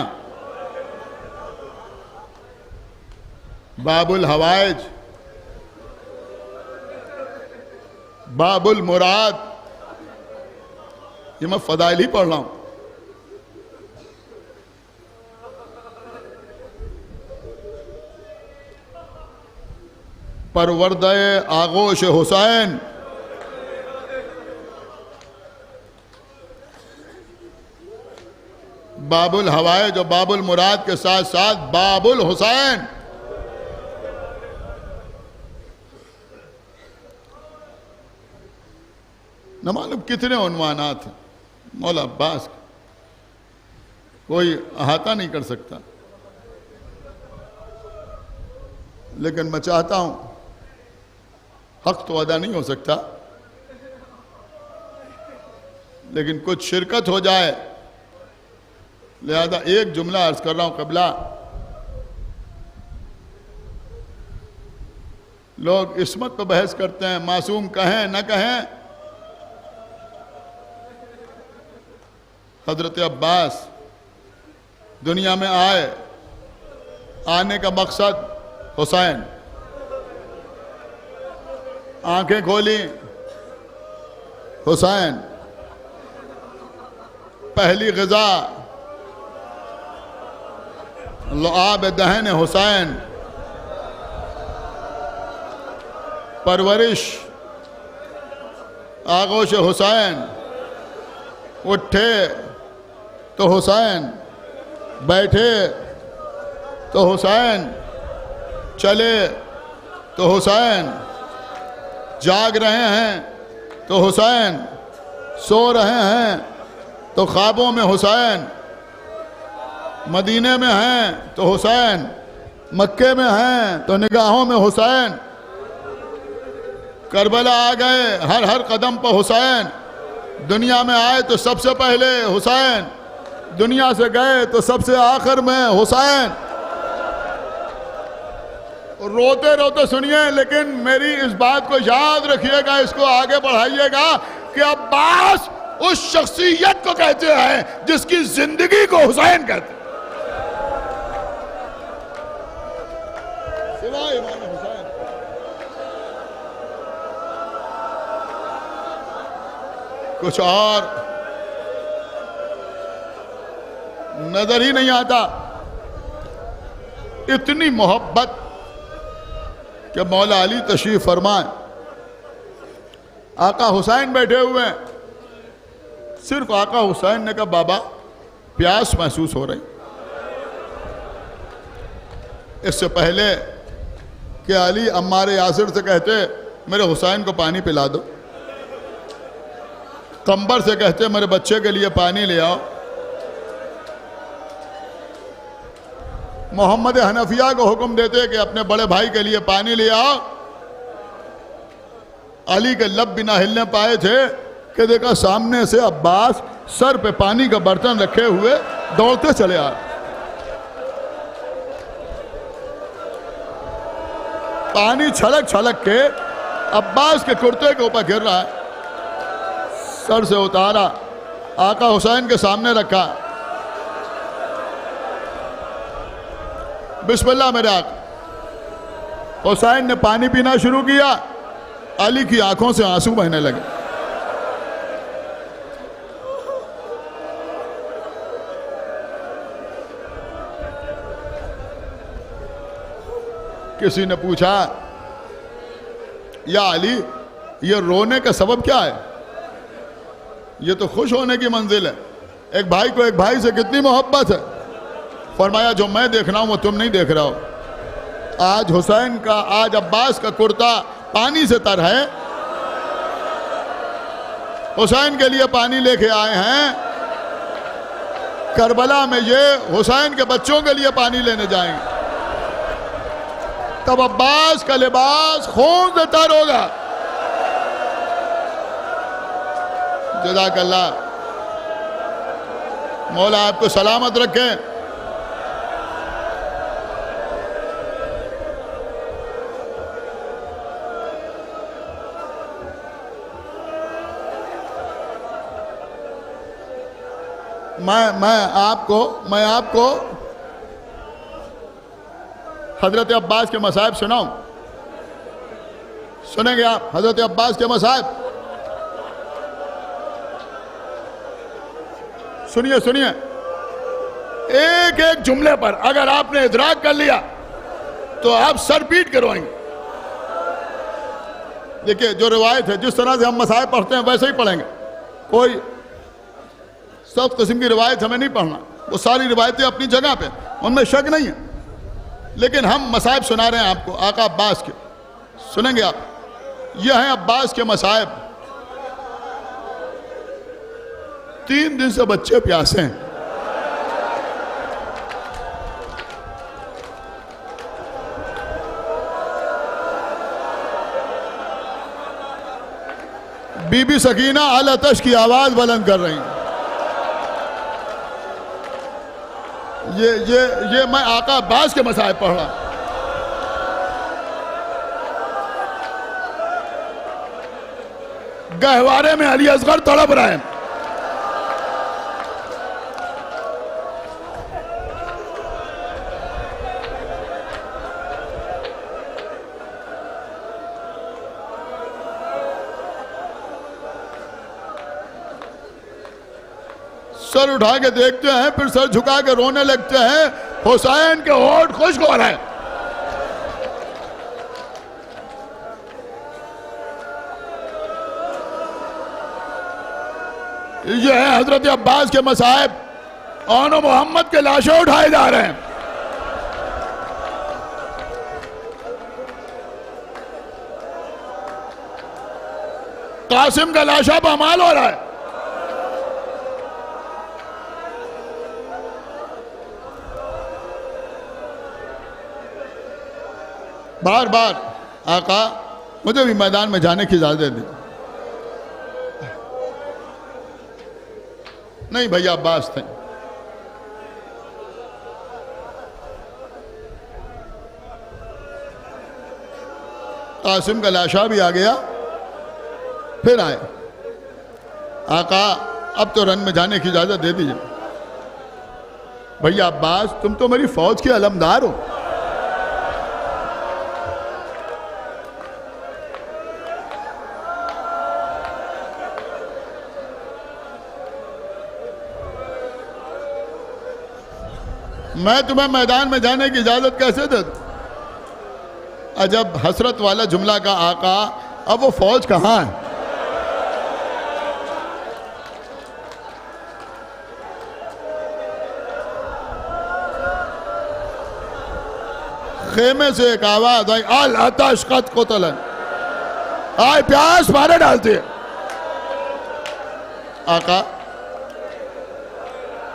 बाबुल हवाइज, बाबुल मुराद, ये मैं फ़दाइल ही पढ़ रहा हूं। परवरदे आगोश हुसैन, बाबुल हवाइज और बाबुल मुराद के साथ साथ बाबुल हुसैन। न मालूम कितने उन्वानात हैं मौला अब्बास के, कोई अहाता नहीं कर सकता। लेकिन मैं चाहता हूं, हक तो अदा नहीं हो सकता, लेकिन कुछ शिरकत हो जाए, लिहाजा एक जुमला अर्ज कर रहा हूं। क़िबला, लोग इस्मत पर बहस करते हैं, मासूम कहें न कहें। हजरत अब्बास दुनिया में आए, आने का मकसद हुसैन, आंखें खोली हुसैन, पहली ग़िज़ा लुआब दहन हुसैन, परवरिश आगोश हुसैन, उठे तो हुसैन, बैठे तो हुसैन, चले तो हुसैन, जाग रहे हैं तो हुसैन, सो रहे हैं तो ख्वाबों में हुसैन, मदीने में हैं तो हुसैन, मक्के में हैं तो निगाहों में हुसैन, करबला आ गए हर हर कदम पर हुसैन, दुनिया में आए तो सबसे पहले हुसैन, दुनिया से गए तो सबसे आखिर में हुसैन। रोते रोते सुनिए, लेकिन मेरी इस बात को याद रखिएगा, इसको आगे बढ़ाइएगा कि अब्बास उस शख्सियत को कहते हैं जिसकी जिंदगी को हुसैन कहते हैं। सिवाय इमाम हुसैन कुछ और नजर ही नहीं आता। इतनी मोहब्बत कि मौला अली तशरीफ फरमाए, आका हुसैन बैठे हुए हैं, सिर्फ आका हुसैन ने कहा बाबा प्यास महसूस हो रही। इससे पहले कि अली अम्मार यासिर से कहते मेरे हुसैन को पानी पिला दो, कंबर से कहते मेरे बच्चे के लिए पानी ले आओ, मोहम्मद हनफिया को हुक्म देते कि अपने बड़े भाई के लिए पानी ले आओ, अली के लब बिना हिलने पाए थे कि देखा सामने से अब्बास सर पे पानी का बर्तन रखे हुए दौड़ते चले आ। पानी छलक छलक के अब्बास के कुर्ते के ऊपर गिर रहा है, सर से उतारा, आका हुसैन के सामने रखा, बिस्मिल्लाह मेरे आका। हुसैन ने पानी पीना शुरू किया, अली की आंखों से आंसू बहने लगे। किसी ने पूछा या अली ये रोने का सबब क्या है? ये तो खुश होने की मंजिल है। एक भाई को एक भाई से कितनी मोहब्बत है। फरमाया जो मैं देख रहा हूं वो तुम नहीं देख रहा हो। आज हुसैन का, आज अब्बास का कुर्ता पानी से तर है, हुसैन के लिए पानी लेके आए हैं। करबला में ये हुसैन के बच्चों के लिए पानी लेने जाएंगे, तब अब्बास का लिबास खून से तर होगा। जज़ाकल्लाह, मौला आपको सलामत रखे। मैं आपको हजरत अब्बास के मसाइब सुनाऊं? सुनेंगे आप हजरत अब्बास के मसाइब? सुनिए सुनिए, एक एक जुमले पर अगर आपने इदराक कर लिया तो आप सर पीट के रोएंगे। देखिए जो रिवायत है, जिस तरह से हम मसाइब पढ़ते हैं वैसे ही पढ़ेंगे। कोई सब किस्म की रिवायत हमें नहीं पढ़ना, वो सारी रिवायतें अपनी जगह पे, उनमें शक नहीं है, लेकिन हम मसाइब सुना रहे हैं आपको आका अब्बास के। सुनेंगे आप, यह हैं अब्बास के मसाइब। 3 दिन से बच्चे प्यासे हैं। बीबी सकीना अल अतश की आवाज बुलंद कर रही हैं। ये मैं आका अब्बास के मसाइब पढ़ रहा। गहवारे में अली असगर तड़प रहे हैं। सर उठा के देखते हैं, फिर सर झुका के रोने लगते हैं। हुसैन के होठ खुश्क हो रहे हैं। ये है हजरत अब्बास के मसाइब। और मोहम्मद के लाशें उठाए जा रहे हैं। कासिम का लाशा पामाल हो रहा है। बार बार आका मुझे भी मैदान में जाने की इजाजत दी। नहीं भैया अब्बास थे। कासिम का लाशा भी आ गया। फिर आए, आका अब तो रन में जाने की इजाजत दे दीजिए। भैया अब्बास तुम तो मेरी फौज के अलमदार हो। मैं तुम्हें मैदान में जाने की इजाजत कैसे दे दूं? अजब हसरत वाला जुमला का आका, अब वो फौज कहां है? खेमे से एक आवाज आई, अल अतश कत कोतलन, आए प्यास मारे डालती है। आका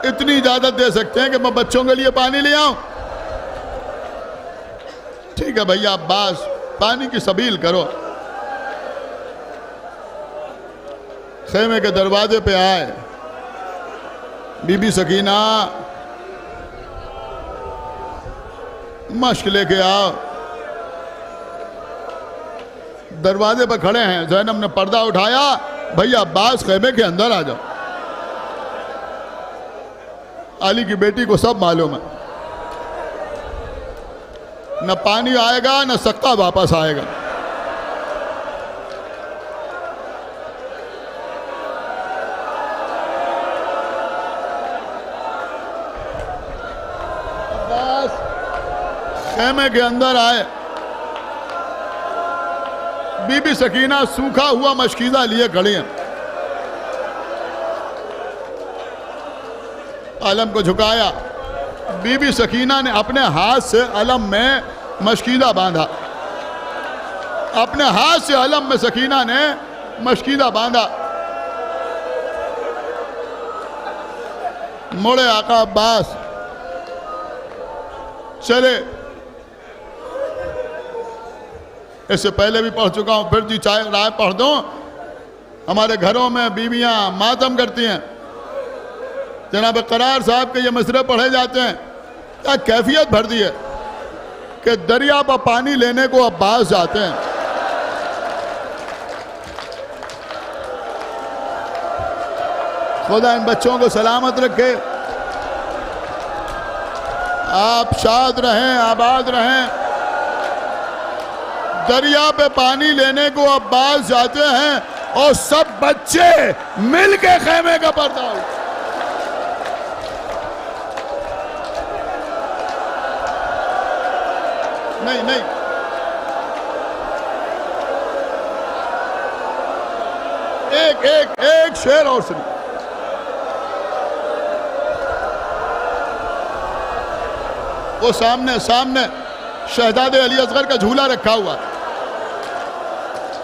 इतनी इजाजत दे सकते हैं कि मैं बच्चों के लिए पानी ले आऊं? ठीक है भैया अब्बास, पानी की सबील करो। खेमे के दरवाजे पे आए, बीबी सकीना मश्क लेके आओ। दरवाजे पर खड़े हैं, ज़ैनब ने पर्दा उठाया, भैया अब्बास खेमे के अंदर आ जाओ। अली की बेटी को सब मालूम है, न पानी आएगा न सक्का वापस आएगा। अब्बास खेमे के अंदर आए, बीबी सकीना सूखा हुआ मशकीज़ा लिए खड़ी हैं। अलम को झुकाया, बीबी सकीना ने अपने हाथ से अलम में मशकीज़ा बांधा, अपने हाथ से अलम में सकीना ने मशकीज़ा बांधा। मुड़े आका अब्बास, चले। इससे पहले भी पढ़ चुका हूं, फिर जी चाहे राय पढ़ दूं। हमारे घरों में बीवियां मातम करती हैं, जनाब करार साहब के ये मसले पढ़े जाते हैं। क्या कैफियत भर दी है कि दरिया पर पानी लेने को अब्बास जाते हैं। खुदा इन बच्चों को सलामत रखे, आप शाद रहें, आबाद रहें। दरिया पे पानी लेने को अब्बास जाते हैं और सब बच्चे मिल के खेमे का पर्दा उठाते। नहीं नहीं, एक एक एक शेर और सुनिए। वो सामने सामने शहजादे अली असगर का झूला रखा हुआ,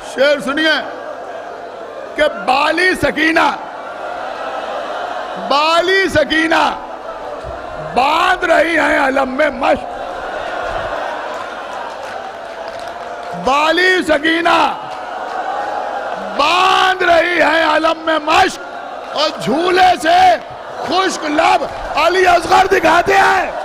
शेर सुनिए कि बाली सकीना बांध रही हैं अलम में मश्क। बाली सकीना बांध रही है अलम में मश्क और झूले से खुश्क लब अली असगर दिखाते हैं।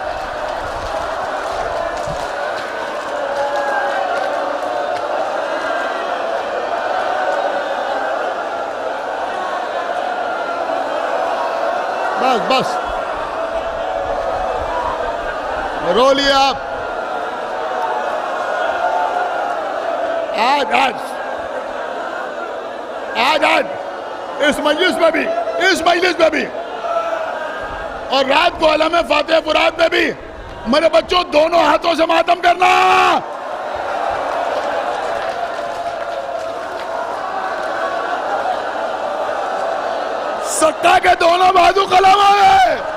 बस बस रो लिए आप। आज आज आज आज इस मजलिस में भी और रात को अलम फातिह फुरात में भी मेरे बच्चों दोनों हाथों से मातम करना। सक्का के दोनों बाजू कलम है।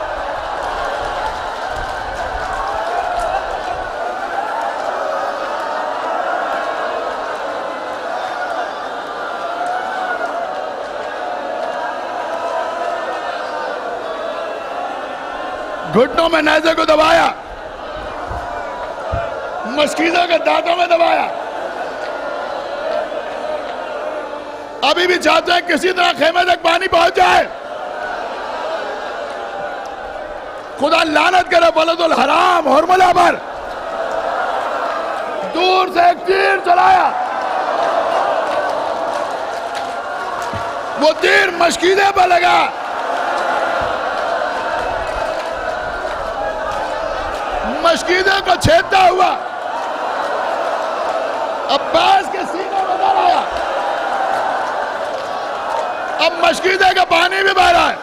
घुटनों में नेज़े को दबाया, मशकीज़ों के दांतों में दबाया। अभी भी चाहते हैं किसी तरह खेमे तक पानी पहुंच जाए। खुदा लानत करे वलदुल हराम हुरमुला पर। दूर से एक तीर चलाया, वो तीर मशकीज़े पर लगा। मशकीज़े को छेदता हुआ अब्बास के सीने में दर आया। अब मशकीज़े का पानी भी बह रहा है,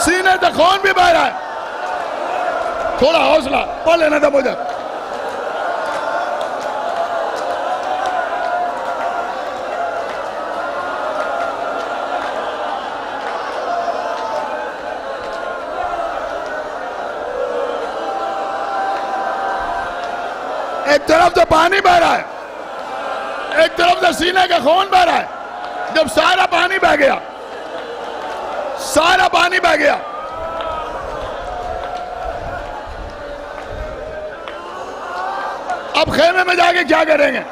सीने से खून भी बह रहा है। थोड़ा हौसला, पढ़ लेना था मुझे। एक तरफ से पानी बह रहा है, एक तरफ से सीने का खून बह रहा है। जब सारा पानी बह गया, सारा पानी बह गया, अब खेमे में जाके क्या करेंगे?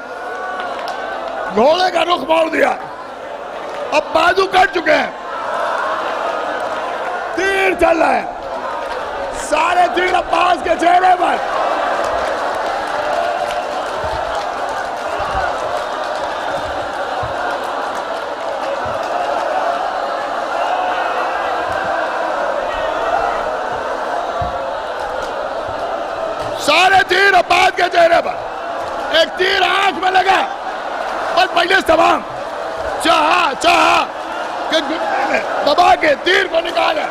घोड़े का रुख मोड़ दिया, अब बाजू कट चुके हैं, तीर चल रहा है, सारे तीर अब्बास के चेहरे पर। सारे तीर अब्बास के चेहरे पर। एक तीर आंख में लगा, पर पहले तमाम चाहा कि घुटने में दबा के तीर को निकाले।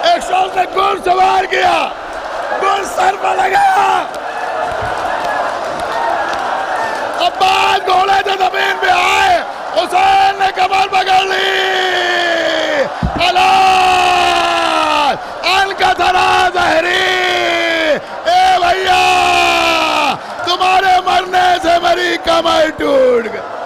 एक शख्स ने घुड़ सवार किया, घुड़ सर पर लगाया, अब्बास घोड़े से जमीन पे आए, हुसैन ने कमर पकड़ ली। अलका थरा जहरी, ए भैया तुम्हारे मरने से मेरी कमर टूट गई।